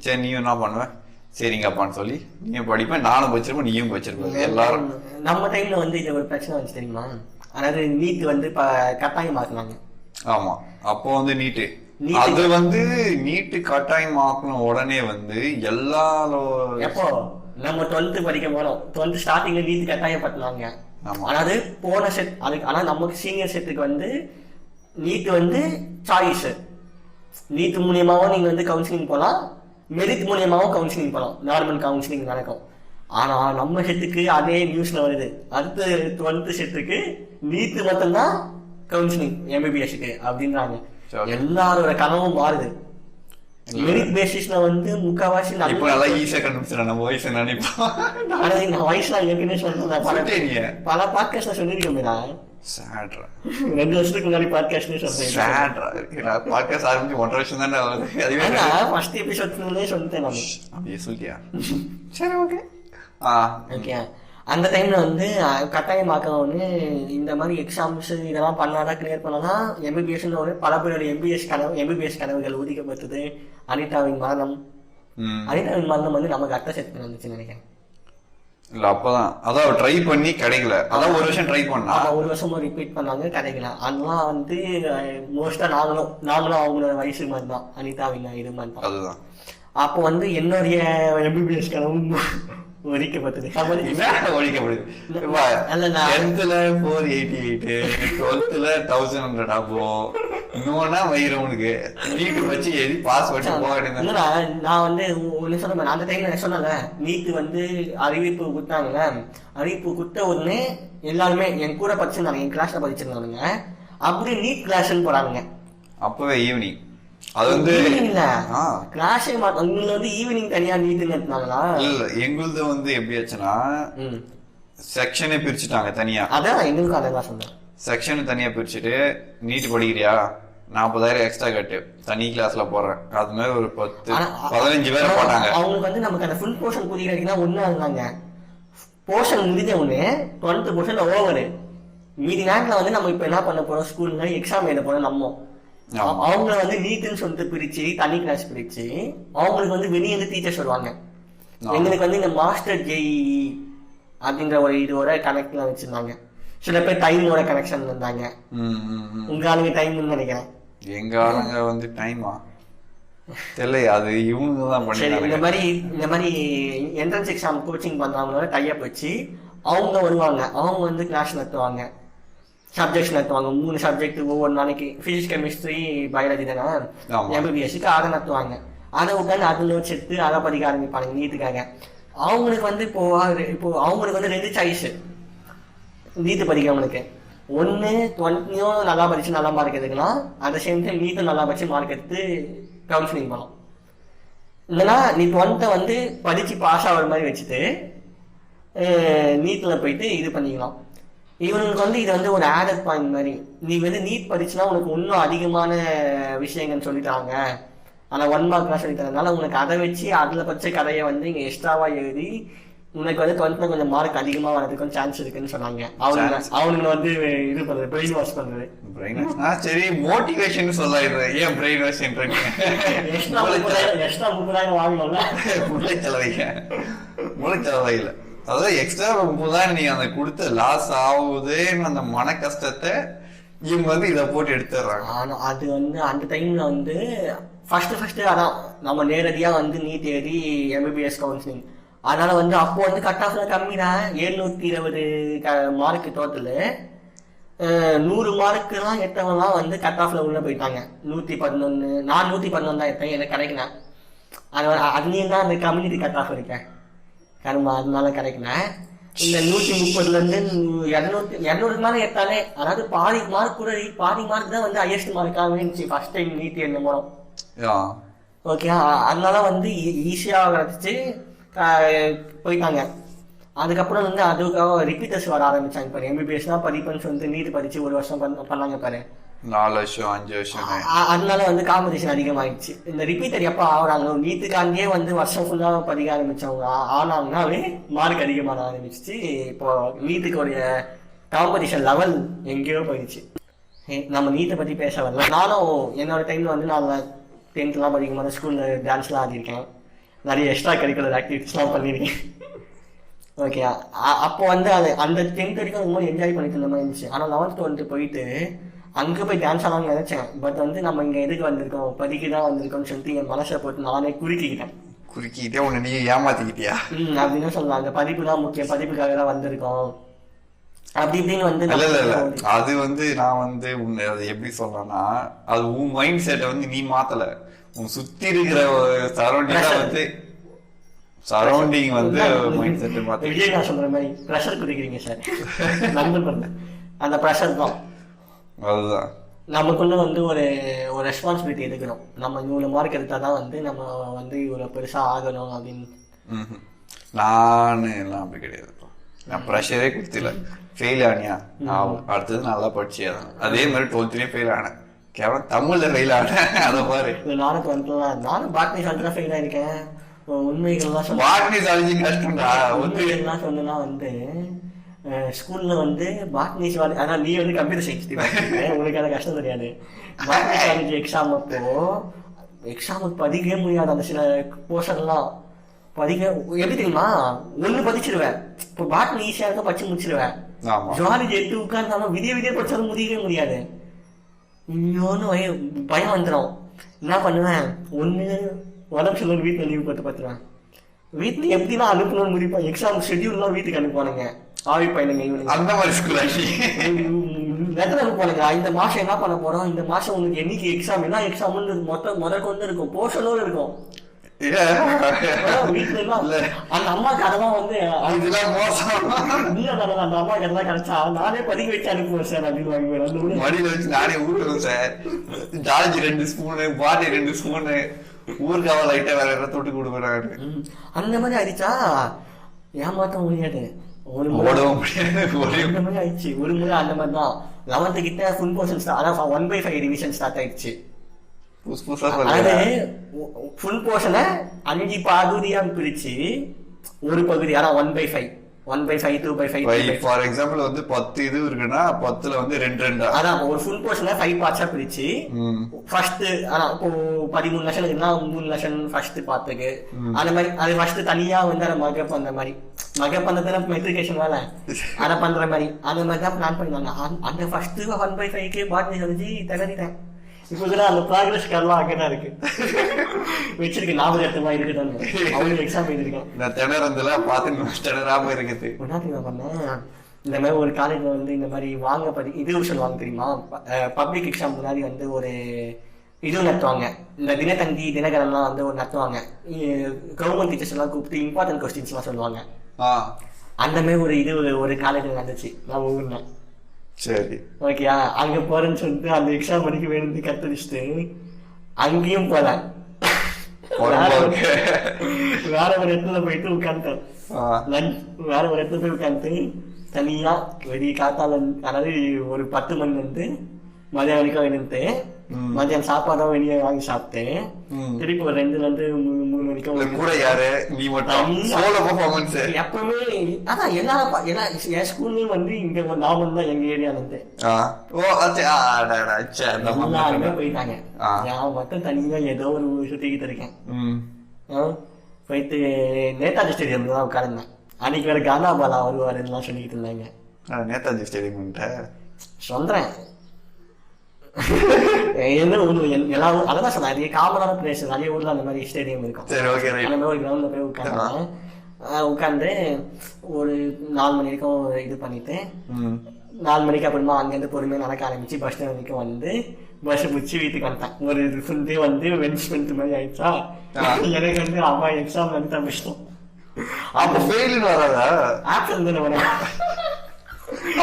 சரி, நீயும் என்ன பண்ணுவேன், சரிங்கப்பான்னு சொல்லி நீயும் படிப்பேன், நானும் வச்சிருப்பேன், நீயும் வச்சிருப்பேன். எல்லாரும் நம்ம டைம்ல வந்து இது ஒரு பிரச்சனை வந்துச்சு தெரியுமா, அதாவது நீட் வந்து கட்டாயமாக்குனாங்க. ஆமா, அப்போ வந்து நீட்டு அது வந்து நீட்டு கட்டாயமாக்கணும் உடனே வந்து எல்லாரும் எப்போ நம்ம 12th படிக்க போறோம், 12th ஸ்டார்டிங்ல நீட் கட்டாயப்படுத்தினாங்க. அதாவது போன செட் அதுக்கு, ஆனா நமக்கு சீனியர் செட்டுக்கு வந்து நீட் வந்து சாய்ஸ், நீட் மூலியமாவும் நீங்க வந்து கவுன்சிலிங் போகலாம், மெரிட் மூலியமாவும் கவுன்சிலிங் போகலாம், நார்மல் கவுன்சிலிங் நடக்கும். ஆனா நம்ம செட்டுக்கு அதே நியூஸ்ல வருது, அடுத்த 12th செட்டுக்கு நீட் மட்டும்தான் கவுன்சிலிங் MBBSக்கு அப்படின்றாங்க. எல்லாரோட கனவும் மாறுது. மெரிட் பேசிஸ்ல வந்து முக்காவாசி நல்லா ஈஸியா கண்டுபிடிச்சிடலாம் நம்ம வயசு நினைப்போம். நான் வயசுல ஏற்கனவே சொன்னேன், பல பாட்காஸ்ட்ல சொல்லிருக்கேன். 2 வருஷத்துக்கு முன்னாடி பாட்காஸ்ட்லயே சொல்றேன். பாட்காஸ்ட் ஆரம்பிச்சு 1.5 வருஷம் தானே ஆகுது. ஃபர்ஸ்ட் எபிசோட்லயே சொல்லிட்டேன் நான். அப்படியே சொல்லியா? சரி, ஓகே. ஓகே, அந்த டைம்ல வந்து கட்டாயமாக்கணும்னு இந்த மாதிரி எக்ஸாம்ஸ் இதெல்லாம் பண்ணாதான் கிளியர் பண்ணாதான் MBBS ஒரு பல பேருடைய MBBS கனவுகள் ஊதிக்கப்பட்டது. அனிதாவின் மரணம் வந்து நமக்கு அட்ட செட் வந்துச்சு நினைக்கிறேன். இல்ல அப்பதான் அதான் ட்ரை பண்ணி கிடைக்கல, அதான் ஒரு வருஷம் ட்ரை பண்ணா, ஒரு வருஷமா ரிப்பீட் பண்ணாங்க, கிடைக்கல. அதெல்லாம் வந்து மோஸ்டா நாங்களும் அவங்களோட வயசு மாதிரி தான், அனிதாவின் இது மாதிரி தான். அதுதான் அப்போ வந்து என்னுடைய MBBS கனவும் ஒழிக்கப்பட்டது. 10th 488, 12th 1100 ஆகும். இன்னொன்னா வயிறவனுக்கு நீட்டு வச்சு எழுதி பாஸ் பண்ணி போக. நான் வந்து ஒண்ணு சொன்ன அந்த டைம்ல சொன்னல, நீட்டு வந்து அறிவிப்பு கொடுத்தாங்க. அறிவிப்பு கொடுத்த உடனே எல்லாருமே என் கூட படிச்சிருந்தாங்க, என் கிளாஸ்ல படிச்சிருந்தானுங்க. அப்படி நீட் கிளாஸ் போறாங்க. அப்பவே ஈவினிங் அது வந்து கிளாஸ் வந்து ஈவினிங் தனியா நீட் நடத்தினாங்களா? இல்ல, எங்களுது வந்து எப்படி ஆச்சுன்னா செக்ஷனே பிரிச்சுட்டாங்க தனியா. அதான் எங்களுக்கு அதான் சொன்னேன், செக்ஷன் தனியா பிரிச்சுட்டு நீட் படிக்கிறியா 40,000 எக்ஸ்ட்ரா கட்டு, தனி கிளாஸ்ல போடுறேன். அது மாதிரி ஒரு 10-15 பேர் போட்டாங்க. அவங்களுக்கு வந்து நமக்கு அந்த ஃபுல் போர்ஷன் புரிய கிடைக்குன்னா ஒண்ணு இருந்தாங்க. போர்ஷன் முடிஞ்ச உடனே 20% ஓவர், மீதி நேரத்துல வந்து நம்ம இப்ப என்ன பண்ண போறோம், ஸ்கூல்ல எக்ஸாம் எழுத போறோம். நம்ம அவங்கள வந்து நீட்டுன்னு சொல்லிட்டு பிரிச்சு தனி கிளாஸ் பிரிச்சு அவங்களுக்கு வந்து வெளியே இருந்து டீச்சர்ஸ் வருவாங்க. எங்களுக்கு வந்து இந்த மாஸ்டர் ஜெய் அப்படின்ற ஒரு இதோட கனெக்ட்ல வச்சிருந்தாங்க. சில பேர் டைமோட கனெக்ஷன் இருந்தாங்க. உங்க ஆளுங்க டைம்னு நினைக்கிறேன். எங்க ஆளுங்க வந்து டைமா தெரியல, அது இவங்க தான் பண்ணி. இந்த மாதிரி என்ட்ரன்ஸ் எக்ஸாம் கோச்சிங் பண்றவங்களோட டைப் வச்சு அவங்க வருவாங்க. அவங்க வந்து கிளாஸ் நடத்துவாங்க, சப்ஜெக்ட்ஸ் நடத்துவாங்க. 3 சப்ஜெக்ட் ஒவ்வொரு நாளைக்கு, பிசிக்ஸ் கெமிஸ்ட்ரி பயாலஜி தானே MBBSக்கு அதை நடத்துவாங்க. அதை உட்காந்து அது நோட்ஸ் எடுத்து அதை படிக்க ஆரம்பிப்பாங்க நீட்டுக்காக. அவங்களுக்கு வந்து இப்போ அவங்களுக்கு வந்து 2 சாய்ஸ் நீட்டு படிக்கிறவங்களுக்கு. ஒன்று 20 நல்லா படிச்சு நல்லா மார்க் எடுக்கலாம், அந்த சேம் டைம் நீட்டும் நல்லா படிச்சு மார்க் எடுத்து கவுன்சிலிங் பண்ணலாம். இல்லைன்னா நீ 12th வந்து படிச்சு பாஸ் ஆகிற மாதிரி வச்சுட்டு நீட்ல போயிட்டு இது பண்ணிக்கலாம். இவனுக்கு வந்து இது வந்து ஒரு ஆடட் பாயிண்ட் மாதிரி. நீ வந்து நீட் படிச்சுன்னா உனக்கு இன்னும் அதிகமான விஷயங்கள் சொல்லிட்டாங்க, ஆனால் 1 மார்க்லாம் சொல்லி தரதுனால உனக்கு அதை வச்சு அதில் படித்த கதையை வந்து இங்கே எக்ஸ்ட்ராவாக எழுதி உனக்கு வந்து 12th கொஞ்சம் மார்க் அதிகமாக வரதுக்கும் சான்ஸ் இருக்குன்னு சொன்னாங்க. அவனுங்களை வந்து இது பண்ணுறது, பிரெயின் வாஷ் பண்ணுறது. சரி, மோட்டிவேஷன் சொல்லாது, ஏன் பிரெயின் வாஷ் எக்ஸ்ட்ரா 30,000 வாங்கணும்ல, மூளை செலவாயில்ல. அதாவது எக்ஸ்ட்ரா 30,000 நீங்க அந்த கொடுத்த லாஸ் ஆகுதுன்னு அந்த மன கஷ்டத்தை இவங்க வந்து இதை போட்டு எடுத்துடுறாங்க. ஆனால் அது வந்து அந்த டைம்ல வந்து ஃபர்ஸ்ட் அதான் நம்ம நேரடியாக வந்து நீட் எழுதி எம்பிபிஎஸ் கவுன்சிலிங். அதனால வந்து அப்போ வந்து கட் ஆஃப்ல கம்மி தான், 720 மார்க்கு டோட்டலு. 100 மார்க்குலாம் எடுத்தவங்கலாம் வந்து கட் ஆஃப்ல உள்ள போயிட்டாங்க. 111, நான் 111 தான் எடுத்தேன், எனக்கு கிடைக்கல. அதுலேயும் தான் அந்த கம்யூனிட்டி கட் ஆஃப் இருக்கேன் கருமா, அதனால கிடைக்கல. இந்த 130லேருந்து 200 மார்க் எடுத்தாலே, அதாவது பாதி மார்க் கூட, பாதி மார்க் தான் வந்து ஹையஸ்ட் மார்க்காக இருந்துச்சு ஃபர்ஸ்ட் டைம் நீட் என்ன மூலம். ஓகே, அதனால வந்து ஈஸியாக கிடச்சிச்சு, போயிட்டாங்க. அதுக்கப்புறம் வந்து அதுக்காக ரிப்பீட்டர்ஸ் வர ஆரம்பிச்சாங்க பாரு. எம்பிபிஎஸ்லாம் படிப்புன்னு சொல்லிட்டு நீட் படிச்சு 1 வருஷம் பண்ணாங்க பாரு, 4 வருஷம் 5 வருஷம். அதனால வந்து காம்படிஷன் அதிகமாகிடுச்சு. இந்த ரிப்பீட்டர் எப்போ ஆகுறாங்களோ, நீட்டுக்காண்டியே வந்து வருஷம் ஃபுல்லாக படிக்க ஆரம்பிச்சவங்க ஆனாங்கன்னாவே மார்க் அதிகமாக ஆரம்பிச்சிச்சு. இப்போ நீட்டுக்குடைய காம்படிஷன் லெவல் எங்கேயோ போயிடுச்சு. நம்ம நீட்டை பற்றி பேச வரல. நானும் என்னோட டைமில் வந்து நான் 10th படிக்கும் போது ஸ்கூலில் டான்ஸ்லாம் ஆடிருக்கேன், நிறைய எக்ஸ்ட்ரா கரிக்குலர் ஆக்டிவிட்டிஸ்லாம் பண்ணியிருக்கேன். ஓகே, அப்போ வந்து அது அந்த 10th வரைக்கும் ரொம்ப என்ஜாய் பண்ணிட்டு இருந்த மாதிரி இருந்துச்சு. ஆனால் 11th வந்து போயிட்டு அங்கே போய் டான்ஸ் ஆடலாம்னு நினைச்சேன். பட் வந்து நம்ம இங்கே எதுக்கு வந்திருக்கோம், படிக்க தான் வந்திருக்கோம்னு சொல்லிட்டு என் மனசை போட்டு நானே குறுக்கிக்கிட்டே உன்னை நீ ஏமாத்திக்கிட்டியா அப்படின்னு சொல்லலாம். அந்த படிப்பு தான் முக்கியம், படிப்புக்காக தான் வந்திருக்கோம் அப்படி இப்படின்னு வந்து. அது வந்து நான் வந்து அது எப்படி சொல்றேன்னா, அது உன் மைண்ட் செட்டை வந்து நீ மாத்தல, உன் சுத்தி இருக்கிற சரௌண்டிங் வந்து மைண்ட் செட்டை மாத்த. விஜய் நான் சொல்ற மாதிரி ப்ரெஷர் குடிக்கிறீங்க சார், நண்பன் அந்த ப்ரெஷர் தான். அதுதான் நமக்குள்ள வந்து ஒரு ரெஸ்பான்சிபிலிட்டி எடுக்கணும். நம்ம இவ்வளோ மார்க் எடுத்தால் தான் வந்து நம்ம வந்து இவ்வளோ பெருசாக ஆகணும் அப்படின்னு. நான் எல்லாம் அப்படி கிடையாது, நான் ப்ரெஷரே கொடுத்துல. ஃபெயில் ஆனியா, அடுத்தது நல்லா படிச்சியா, அதே மாதிரி 12th ஃபெயில் ஆனேன். கேவலம் தமிழ்ல ஃபெயில் ஆனேன். அதை மாதிரி நானும் பாட்னி சாலிஜி ஃபெயில் ஆயிருக்கேன். உண்மைகள்லாம் உண்மைகள்லாம் சொன்னா வந்து ஸ்கூல்ல வந்து பாட்னி சாலஜி, அதான் நீ வந்து கம்ப்யூட்டர் சயின்ஸ் உங்களுக்கு அது கஷ்டம் தெரியாது. பாட்னி சாலஜி எக்ஸாம் அப்போ எக்ஸாமுக்கு படிக்கவே முடியாது. அந்த சில போர்ஷன்லாம் படிக்க எப்படி தெரியுமா, ஒண்ணு படிச்சிருவேன். இப்போ பாட்னி ஈஸியா இருக்க படிச்சு முடிச்சிருவேன். ஜுவாலஜி 8 உட்கார்ந்தாலும் விதிய படிச்சாலும் முடியவே முடியாது. இன்னொன்னு பயம் வந்துடும். என்ன பண்ணுவேன், ஒண்ணு உடம்பு சொல்ல வீட்டுல லீவ் போட்டு பார்த்துருவேன். வீட்டுல எப்படிலாம் அனுப்பணும்னு முடிப்பேன். எக்ஸாம் ஷெட்யூல்லாம் வீட்டுக்கு அனுப்புவானுங்க, ஆவி பையனுங்க அந்த மாதிரி ஸ்கூல் லெட்டர் அனுப்புவானுங்க. இந்த மாசம் என்ன பண்ண போறோம், இந்த மாசம் உங்களுக்கு என்னைக்கு எக்ஸாம், என்ன எக்ஸாம்னு முதல் கொண்டு இருக்கும், போர்ஷனோட இருக்கும். அந்த அம்மா கதைதான் வந்து அந்த அம்மா கதை கிடைச்சா நானே படிக்க வச்சு அனுப்புவேன் சார் அப்படின்னு மடியில வச்சு நானே ஊட்டுவேன் சார். ஜார்ஜ் 2 ஸ்பூனு, பாட்டி 2 ஸ்பூனு, ஊருக்காவ லைட்டா வேற இடத்த தொட்டு கொடுக்குறாங்க. அந்த மாதிரி ஆயிடுச்சா, ஏமாற்ற முடியாது. ஒரு முறை ஆயிடுச்சு, ஒரு முறை அந்த மாதிரி தான். 11th கிட்ட ஃபுல் போர்ஷன், அதான் 1/5 ரிவிஷன் ஸ்டார்ட் ஆயிடுச்சு. அது ஃபுல் போர்ஷனை 5 பகுதியா பிரிச்சு ஒரு பகுதி, ஆனா 1/5 1/5 2/5. ஃபார் எக்ஸாம்பிள் வந்து 10 இது இருக்குன்னா 10ல வந்து 2 அதான் ஒரு ஃபுல் போர்ஷனை 5 பார்ட்ஸா பிரிச்சு ஃபர்ஸ்ட், ஆனா இப்போ 13 லெசன் இருக்குன்னா 3 லெசன் ஃபர்ஸ்ட் பார்த்துக்கு அந்த மாதிரி. அது ஃபர்ஸ்ட் தனியா வந்து அதை மகப் பண்ற மாதிரி, மகப் பண்றதுல மெட்ரிகேஷன் வேலை அதை பண்ற மாதிரி அந்த மாதிரி தான் பிளான் பண்ணிருந்தாங்க. அந்த ஃபர்ஸ்ட் 1/5க்கு பாட்னி சொல்லி தகதிட்டேன். இப்போ கூட அந்த ப்ராக்ரஸ் கார்டெலாம் அங்கதான் இருக்கு, வச்சிருக்கு, ஞாபகமா இருக்கட்டும். அவங்க எக்ஸாம் எழுதிருக்கேன், நான் திணறதுல பார்த்து திணறாம இருக்குது. என்ன பண்ணேன், இந்த மாதிரி ஒரு காலேஜ்ல வந்து இந்த மாதிரி வாங்க இது சொல்லுவாங்க தெரியுமா, பப்ளிக் எக்ஸாம் முன்னாடி வந்து ஒரு இது நடத்துவாங்க. இந்த தினத்தந்தி தினகரன்லாம் வந்து ஒரு நடத்துவாங்க. கவர்மெண்ட் டீச்சர்ஸ் எல்லாம் கூப்பிட்டு இம்பார்ட்டன்ட் கொஸ்டின்ஸ் எல்லாம் சொல்லுவாங்க. அந்த மாதிரி ஒரு இது ஒரு காலேஜ்ல நடந்துச்சு நம்ம ஊர்ல. சரி, ஓகேயா, அங்க போறேன்னு சொல்லிட்டு அந்த எக்ஸாம் படிக்க வேணும்னு கத்தடிச்சுட்டு அங்கேயும் போல வேற ஒரு இடத்துல போயிட்டு உட்காந்துட்டேன். வேற ஒரு இடத்துல போய் உட்காந்து தனியா வெளியே காத்தால, அதாவது ஒரு 10 மணி வந்து மதியம் வரைக்கும் இருந்து மதியம் சாப்பாடும் வெளியே வாங்கி சாப்பிட்டு திருப்பி ஒரு 2 வரைக்கும் கூட யாரு நீ மட்டும் சோலோ பெர்ஃபார்மன்ஸ் எப்பவுமே அதான் எல்லா என் ஸ்கூல்லயும் வந்து இங்க நாமம் தான் எங்க ஏரியால இருந்து எல்லாருமே போயிட்டாங்க. நான் மட்டும் தனியா ஏதோ ஒரு சுத்திக்கிட்டு இருக்கேன். போயிட்டு நேதாஜி ஸ்டேடியம் தான் உட்கார்ந்தேன். அன்னைக்கு வேற கானாபாலா வருவாருன்னு சொல்லிக்கிட்டு இருந்தாங்க. நேதாஜி ஸ்டேடியம் சொல்றேன் என்ன எல்லா அதான் சொன்னேன். நிறைய காமனான பிளேஸ் நிறைய ஊர்ல அந்த மாதிரி ஸ்டேடியம் இருக்கும். அந்த மாதிரி ஒரு கிரவுண்ட்ல போய் உட்காந்து ஒரு 4 மணி வரைக்கும் இது பண்ணிட்டு 4 மணிக்கு அப்புறமா அங்கேருந்து பொறுமையாக நடக்க ஆரம்பிச்சு பஸ் ஸ்டாண்ட் வரைக்கும் வந்து பஸ் பிடிச்சி வீட்டுக்கு வந்துட்டேன். ஒரு ஃபுல் டே வந்து வென்ஸ்மெண்ட் மாதிரி ஆயிடுச்சா. எனக்கு வந்து அம்மா எக்ஸாம் வந்து தம்பிச்சிட்டோம். அப்போ ஃபெயில் வராதா? ஆப்ஷன் தானே வரும்.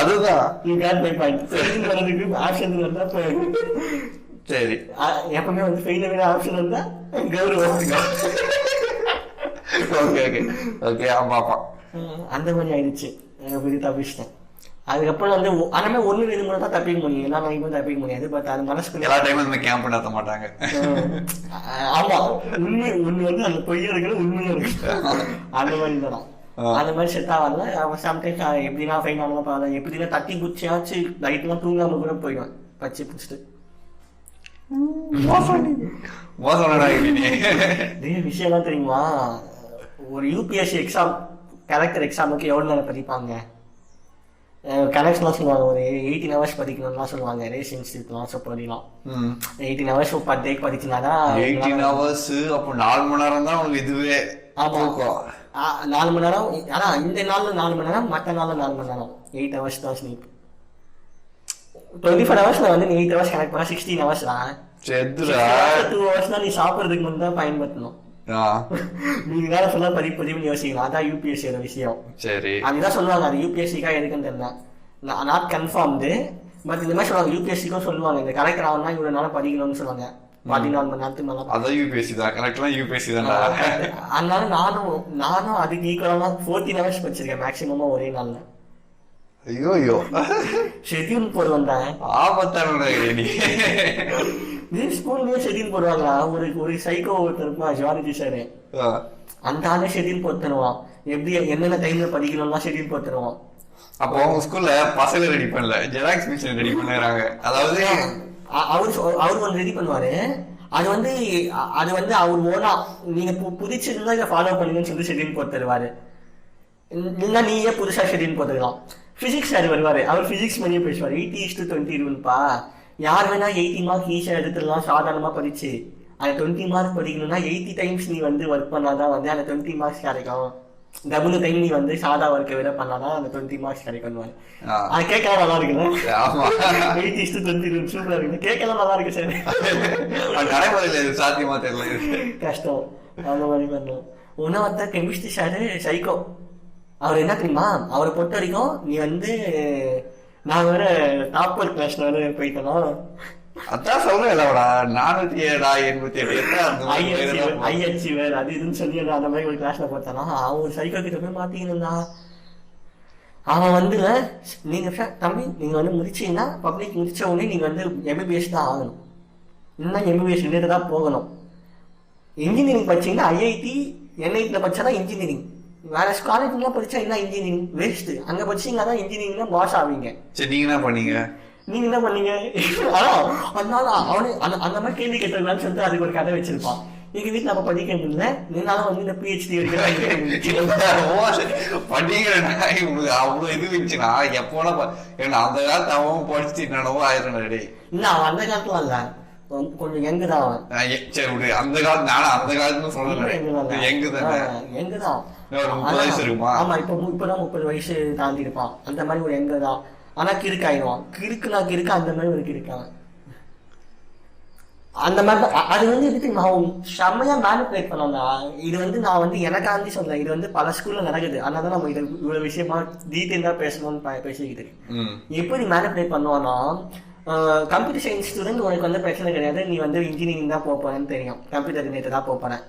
அதுதான் you got my point. Fail வரதுக்கு ஆப்ஷன் வந்தா சரி. எப்பவுமே வந்து ஃபெயில் விட ஆப்ஷன் வந்தா கௌரவம். Okay okay okay. ஆமா ஆமா அந்த மாதிரி ஆயிடுச்சு. பெரிய தப்பிச்சிட்டேன். அதுக்கப்புறம் வந்து அந்த ஒண்ணு 2 முறை தான் தப்பிக்க முடியும். எல்லா நாளைக்கும் தப்பிக்க முடியாது. பட் அது மனசுக்கு எல்லா டைமும் இந்த கேம்ப் நடத்த மாட்டாங்க. ஆமா உண்மை ஒண்ணு வந்து அந்த பொய்யா இருக்கிற உண்மையா இருக்கு. அந்த மாதிரி தான் அந்த மாதிரி செட் ஆகல. அவன் சம்டைம்ஸ் எப்படின்னா ஃபைன் ஆகலாம் பாருங்க. எப்படின்னா தட்டி குச்சியாச்சு நைட்லாம் தூங்காம கூட போயிடுவேன் பச்சை பிடிச்சிட்டு. விஷயம் தெரியுமா? ஒரு யூபிஎஸ்சி எக்ஸாம் கலெக்டர் எக்ஸாமுக்கு எவ்வளவு நேரம் படிப்பாங்க? கனெக்ஷன்லாம் சொல்லுவாங்க. ஒரு 18 hours படிக்கணும்லாம் சொல்லுவாங்க. ரேஸ் இன்ஸ்டியூட்லாம் படிக்கலாம். 18 hours per day படிச்சுனாதான் 18 hours. அப்போ 4 மணி நேரம் தான் உங்களுக்கு இதுவே. ஆமா 4 மணி நேரம். ஆனா இந்த நாள்ல 4 மணி நேரம், மற்ற நாள்ல 4 மணி நேரம். 8 hours தான் ஸ்லீப். 24 hours வந்து 8 hours கனெக்ட் பண்ணா 16 hours தான். 2 hours தான் நீ சாப்பிட்றதுக்கு முன் தான் பயன்படுத்தணும். நீங்க வேலை சொல்ல பதிவுன்னு யோசிக்கலாம். அதான் யூபிஎஸ்சியோட விஷயம். சரி, அதுதான் சொல்லுவாங்க. அது யூபிஎஸ்சிக்கா எதுக்குன்னு தெரியல, நாட் கன்ஃபார்ம்டு. பட் இந்த மாதிரி சொல்லுவாங்க. யூபிஎஸ்சிக்கும் சொல்லுவாங்க இந்த கலெக்டர் ஆகணும்னா இவ்வளவு நேரம் படிக்கணும்னு சொல்லுவாங்க. 14 மணி நேரத்துக்கு மேல. அதான் யூபிஎஸ்சி தான். கரெக்ட்லாம் யூபிஎஸ்சி தான். அதனால நானும் அதுக்கு ஈக்குவலா 14 hours படிச்சிருக்கேன் மேக்சிமமா ஒரே நாள்ல. ஐயோ ஷெட்யூல் போடுவேன் தான். ஆபத்தான ஸ்கூல்லயே ஷெட்யூல் போடுவாங்களா? ஒரு சைக்கோ ஒருத்தர் இருப்பா, ஜுவாலஜி சார். அந்த ஆளே ஷெட்யூல் போட்டு தருவான். எப்படி என்னென்ன டைம்ல படிக்கணும்னா ஷெட்யூல் போட்டு தருவான். அப்போ அவங்க ஸ்கூல்ல பசங்க ரெடி பண்ணல, ஜெராக்ஸ் மிஷின் ரெடி பண்ணுறாங்க. அதாவது அவரு ஒன்று ரெடி பண்ணுவாரு. அது வந்து அவர் ஓனா நீங்க புதிச்சிருந்தா இதை ஃபாலோ பண்ணுங்கன்னு சொல்லி ஷெட்யூல் போட்டு தருவாரு. இல்லைன்னா நீயே புதுசா ஷெட்யூல் போட்டுக்கலாம். பிசிக்ஸ் சார் வருவாரு. அவர் பிசிக்ஸ் பண்ணியே பேசுவார். 80:20 ரூல்ப்பா. யார் வேணா 80 மார்க் ஈஸியா எடுத்துடலாம் சாதாரணமா படிச்சு. அந்த 20 மார்க் படிக்கணும்னா 80 டைம்ஸ் நீ வந்து ஒர்க் பண்ணாதான் வந்து அந்த 20 மார்க்ஸ் கிடைக்கும். டபுள் டைம் நீ வந்து சாதா ஒர்க்கை விட பண்ணாதான் அந்த 20 மார்க்ஸ் கிடைக்கும். அது கேட்கலாம் நல்லா இருக்குல்ல? 80:20 ரூல் சூப்பரா இருக்கு. கேட்கலாம் நல்லா இருக்கு சார். நடைமுறையில் சாத்தியமா தெரியல, கஷ்டம். அந்த மாதிரி பண்ணணும். உணவத்த கெமிஸ்ட்ரி சாரு சைக்கோ. அவர் என்ன தெரியுமா, அவரை பொறுத்த வரைக்கும் நீ வந்து நான் வேற டாப்பர் கிளாஸ்ல வேற போயிட்டோம். அதான் சொல்றேன் 487 ஐஎச்சி அது இதுன்னு சொல்லி அந்த மாதிரி ஒரு கிளாஸ்ல போட்டானா. அவன் ஒரு சைக்கோ கிட்ட போய் மாட்டிக்கணும்னா அவன் வந்து நீங்க தம்பி நீங்க வந்து முடிச்சீங்கன்னா பப்ளிக் முடிச்ச உடனே நீங்க வந்து எம்பிபிஎஸ் தான் ஆகணும். இன்னும் எம்பிபிஎஸ் ரிலேட்டடா போகணும். இன்ஜினியரிங் படிச்சீங்கன்னா ஐஐடி என்ஐடில படிச்சாதான் இன்ஜினியரிங். வேற காலேஜ்லாம் படிச்சா என்ன இன்ஜினியரிங் வேஸ்ட். அங்க படிச்சீங்கன்னா தான் இன்ஜினியரிங் பாஸ் ஆவீங்க. சரி, நீங்க என்ன பண்ணீங்க? அதனால அவனு அந்த மாதிரி கேள்வி கேட்டதுனால சொல்லிட்டு அதுக்கு ஒரு கதை வச்சிருப்பான். எங்க வீட்டுல நம்ம படிக்க முடியல, நீனாலும் வந்து இந்த பிஹெச்டி அவ்வளவு இது இருந்துச்சுன்னா எப்போனா அந்த காலத்து அவன் படிச்சு என்னவோ ஆயிரம். இல்ல அவன் அந்த காலத்துல இல்ல, கொஞ்சம் எங்க தான் அவன். சரி விடு, அந்த காலத்து நானும் அந்த காலத்துல சொல்றேன். எங்கதான் ஆமா, இப்பதான் 30 வயசு தாண்டி இருப்பான். அந்த மாதிரி ஒரு எங்கதான். ஆனா கிறுக்காயிடுவான். கிறுக்குனா கிறுக்க அந்த மாதிரி ஒரு கிறுக்கான். அந்த மாதிரி அது வந்து எதுக்கு நான் செம்மையா மேனிபுலேட் பண்ணா. இது வந்து நான் வந்து எனக்காண்டி சொல்றேன். இது வந்து பல ஸ்கூல்ல நடக்குது. அதனாலதான் நம்ம இது இவ்வளவு விஷயமா டீட்டெயிலா பேசணும்னு பேசிக்கிட்டு. எப்படி மேனிபுலேட் பண்ணுவான்னா, கம்ப்யூட்டர் சயின்ஸ் ஸ்டூடெண்ட் உனக்கு வந்து பிரச்சனை கிடையாது. நீ வந்து இன்ஜினியரிங் தான் போறேன்னு தெரியும், கம்ப்யூட்டர் ரிலேட்டட் தான் போறேன்.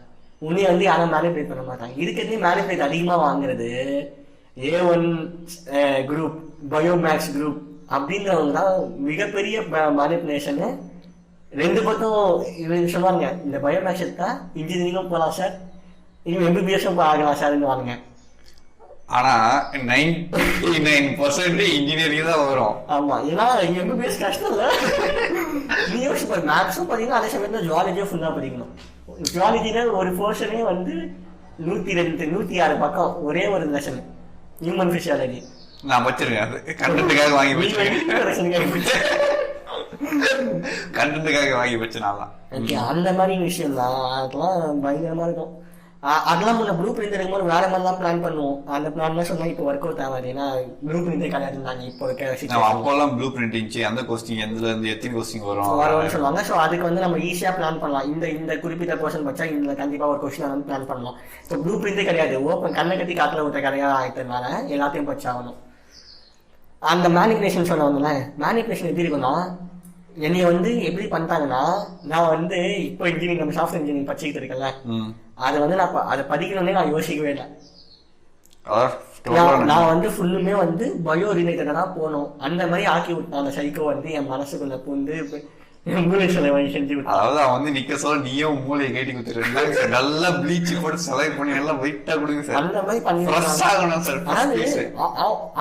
உன்னை வந்து யாரும் மேனிபுலேட் பண்ண மாட்டாங்க. இதுக்கு மேனிபுலேட் அதிகமா வாங்குறது A1 குரூப், பயோமேக்ஸ் குரூப், அப்படின்றவங்க தான் மிகப்பெரிய மேனிப்புலேஷனு. ரெண்டு பக்கம் இது சொல்லுவாங்க, இந்த பயோமேக்ஸ் எடுத்தா இன்ஜினியரிங்கும் போகலாம் சார், இன்னும் எம்பிபிஎஸும் ஆகலாம் சார்ன்னு வாங்க. ஆனா 99% இன்ஜினியரிங் தான் வரும். ஆமா, ஏன்னா எம்பிபிஎஸ் கஷ்டம் இல்ல. நீ யோசிச்சு மேக்ஸும் படிக்கணும், அதே சமயத்தில் ஜுவாலஜியும் ஃபுல்லா படிக்கணும். ஜுவாலஜில ஒரு போர்ஷனே வந்து 102 106 பக்கம், ஒரே ஒரு லெசன் ஹியூமன் பிசியாலஜி. நான் வச்சிருக்கேன், அது கண்டென்ட்டுக்காக வாங்கி கண்டென்ட்டுக்காக வாங்கி வச்சனால அந்த மாதிரி விஷயம் தான். அதெல்லாம் பயங்கரமா இருக்கும். அதெல்லாம் முன்ன ப்ளூ பிரிண்ட் இருக்கும்போது வேற மாதிரி தான் பிளான் பண்ணுவோம். அந்த பிளான் சொன்னா இப்போ ஒர்க் அவுட் ஆகாது, ஏன்னா ப்ளூ பிரிண்டே கிடையாது. நாங்கள் இப்போ அப்போல்லாம் ப்ளூ பிரிண்ட் இருந்துச்சு, அந்த கொஸ்டின் எதுல இருந்து எத்தனை கொஸ்டின் வரும்னு சொல்லுவாங்க. ஸோ அதுக்கு வந்து நம்ம ஈஸியா பிளான் பண்ணலாம். இந்த குறிப்பிட்ட போர்ஷன் வச்சா இந்த கண்டிப்பா ஒரு கொஸ்டின் வந்து பிளான் பண்ணலாம். இப்போ ப்ளூ பிரிண்டே கிடையாது, ஓப்பன் கண்ணை கட்டி காத்துல விட்ட கதையா ஆயிட்டதுனால எல்லாத்தையும் பச்சாகணும். அந்த மேனிபுலேஷன் சொல்ல வந்தோம்ல, மேனிபுலேஷன் எப்படி இருக்குன்னா, என்னைய வந்து எப்படி பண்ணிட்டாங்கன்னா, நான் வந்து இப்போ இன்ஜினியரிங் நம்ம சாஃப்ட்வேர் இன்ஜினியரிங் படிச்சுக்கிட்டு இருக்கேன்ல, அதை வந்து நான் அதை படிக்கணும்னே நான் யோசிக்கவே இல்லை. நான் வந்து ஃபுல்லுமே வந்து பயோ ரிலேட்டடா தான் போகணும். அந்த மாதிரி ஆக்கி விட்டான் அந்த சைக்கோ வந்து என் மனசுக்குள்ள பூந்து மூளை செலவை செஞ்சு விட்டான். அதாவது அவன் வந்து நிக்க சொல்ல நீயும் மூளையை கேட்டி கொடுத்துருங்க, நல்லா ப்ளீச் போட்டு செலக்ட் பண்ணி நல்லா வெயிட்டா கொடுங்க சார், அந்த மாதிரி பண்ணி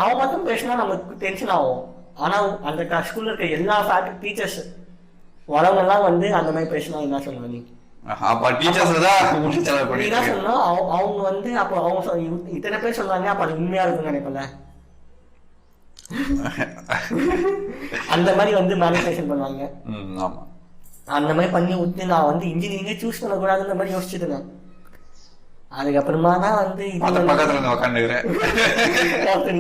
அவன் மட்டும் பேசினா நமக்கு டென்ஷன் ஆகும். ஆனா அந்த ஸ்கூல்ல இருக்க எல்லா டீச்சர்ஸ் வரவங்கெல்லாம் வந்து அந்த மாதிரி பேசினா என்ன சொல்லுவ நீ? அவங்க வந்து அப்ப அவங்க இத்தனை பேர் சொல்றாங்க, அப்ப அது உண்மையா இருக்குன்னு நினைப்பல. அந்த மாதிரி வந்து மேனிபுலேஷன் பண்ணுவாங்க. அந்த மாதிரி பண்ணி விட்டு நான் வந்து இன்ஜினியரிங்கே சூஸ் பண்ணக்கூடாதுன்ற மாதிரி யோசிச்சுட்டு இருந்தேன். அதுக்கப்புறமா தான் வந்து சாஃப்ட்வேர்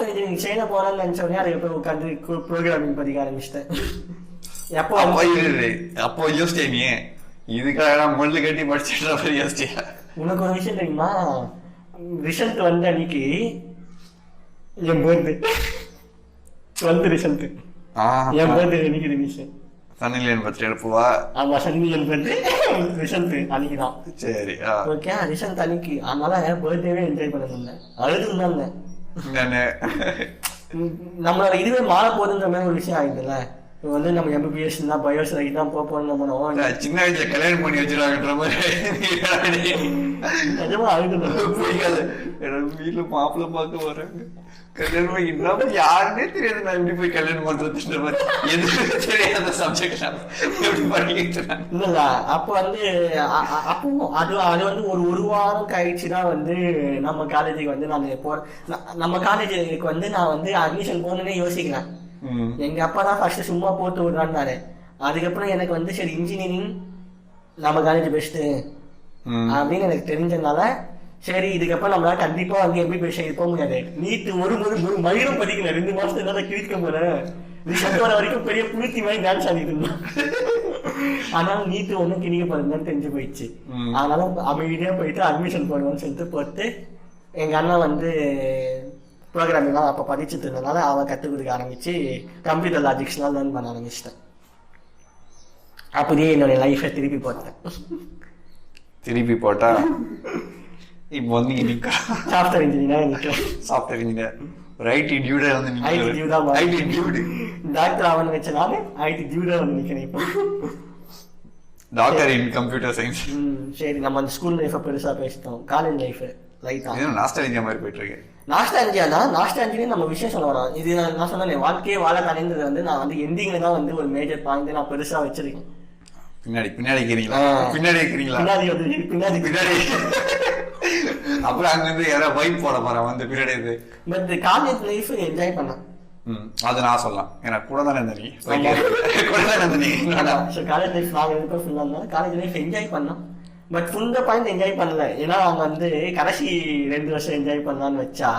இன்ஜினியரிங் செய்ய போறான்னு நினைச்சோடனே அதுக்கப்புறம் உட்காந்து ப்ரோக்ராமிங் படிக்க ஆரம்பிச்சிட்டேன். அப்போ யோசிச்சே நீ இதுக்காக முள்ளு கட்டி படிச்சுட்டு யோசிச்சியா? உனக்கு ஒரு விஷயம் தெரியுமா, ரிசல்ட் வந்து அன்னைக்கு என் பர்த்டே வந்து ரிசல்ட் என் பர்த்டே அன்னைக்கு ரிலீஸ். சன்னிலியன் பர்த்டே எடுப்புவா? ஆமா, சன்னிலியன் பர்த்டே ரிசல்ட் அன்னைக்கு தான். சரி, ஓகே, ரிசல்ட் அன்னைக்கு. அதனால பர்த்டேவே என்ஜாய் பண்ண முடியல, அழுதுன்னு நம்மளோட இதுவே மாற போகுதுன்ற மாதிரி ஒரு விஷயம் ஆயிடுதுல்ல. வந்து நம்ம எம்பிபிஎஸ் தான் பயோஸ் தான் போறோம். நம்ம சின்ன வயசுல கல்யாணம் பண்ணி வச்சிருக்காங்கன்ற மாதிரி நிஜமா அழுது வீட்டுல மாப்பிள்ள பார்க்க வராங்க, கல்யாணம் இல்லாம யாருன்னே தெரியாது, நான் எப்படி போய் கல்யாணம் பண்றதுன்ற மாதிரி எதுவுமே தெரியாத சப்ஜெக்ட் எப்படி பண்ணிக்கிட்டு இல்ல. அப்ப வந்து அப்போ அது வந்து ஒரு வாரம் கழிச்சுதான் வந்து நம்ம காலேஜுக்கு வந்து நான் நம்ம காலேஜுக்கு வந்து நான் வந்து அட்மிஷன் போகணுன்னே யோசிக்கிறேன். எங்க அப்பா தான் ஃபர்ஸ்ட் சும்மா போட்டு விடுறான்னாரு. அதுக்கப்புறம் எனக்கு வந்து சரி இன்ஜினியரிங் நம்ம காலேஜ் பெஸ்ட் அப்படின்னு எனக்கு தெரிஞ்சதுனால சரி இதுக்கப்புறம் நம்மளால கண்டிப்பா வந்து எப்படி பேச போக முடியாது. நீட்டு ஒரு மயிலும் படிக்கல, 2 மாசத்துக்கு என்னால கிழிக்க போறேன். ரிசல்ட் வர வரைக்கும் பெரிய புளுத்தி மாதிரி டான்ஸ் ஆடிட்டு இருந்தான். ஆனால நீட்டு ஒன்னும் கிழிக்க போறதுன்னு தெரிஞ்சு போயிடுச்சு. அதனால அமைதியா போயிட்டு அட்மிஷன் போடுவோம்னு சொல்லிட்டு போட்டு எங்க அண்ணன் வந்து ப்ரோக்ராமிங் தான் அப்போ படிச்சுட்டு இருந்ததுனால அவன் கற்றுக் கொடுக்க ஆரம்பிச்சு கம்ப்யூட்டர் லாஜிக்ஸ்லாம் லேர்ன் பண்ண ஆரம்பிச்சிட்டேன். அப்படியே என்னுடைய லைஃபை திருப்பி போட்டேன். திருப்பி போட்டா இப்போ வந்து software engineer. Software engineer IT டியூடா வந்து ஐடி டியூ தான். ஐடி டியூடு டாக்டர் அவன் வச்சனால ஐடி டியூடா வந்து நிற்கிறேன் இப்போ. Doctor in computer science. சரி, நம்ம அந்த ஸ்கூல் லைஃபை பெருசாக பேசிட்டோம். காலேஜ் லைஃப் லைட்டாக நாஸ்டாலஜியா மாதிரி போயிட்டு இருக்கு. நாஸ்டாலஜியா தான். நாஸ்டாலஜிலே நம்ம விஷயம் சொல்ல வரோம். இது நான் சொன்னேன், வாழ்க்கையே வாழ கலைந்தது வந்து நான் வந்து எண்டிங்ல தான் வந்து ஒரு மேஜர் பாயிண்ட் நான் பெருசா வச்சிருக்கேன். பின்னாடி இருக்கிறீங்களா? அப்புறம் அங்க இருந்து யாராவது வைப் போட போறேன் வந்து பின்னாடி இது. பட் காலேஜ் லைஃப் என்ஜாய் பண்ணேன். அது நான் சொல்லலாம், எனக்கு கூட தானே இருந்த நீ கூட தானே இருந்த நீ. காலேஜ் லைஃப் நாங்கள் இருக்க ஃபுல்லாக இருந்தாலும் காலேஜ் லைஃப் என்ஜாய் பண்ணோம். பட் ஃபுல் பாயிண்ட் என்ஜாய் பண்ணல. ஏன்னா அவங்க வந்து கடைசி 2 வருஷம் என்ஜாய் பண்ணலான்னு வச்சா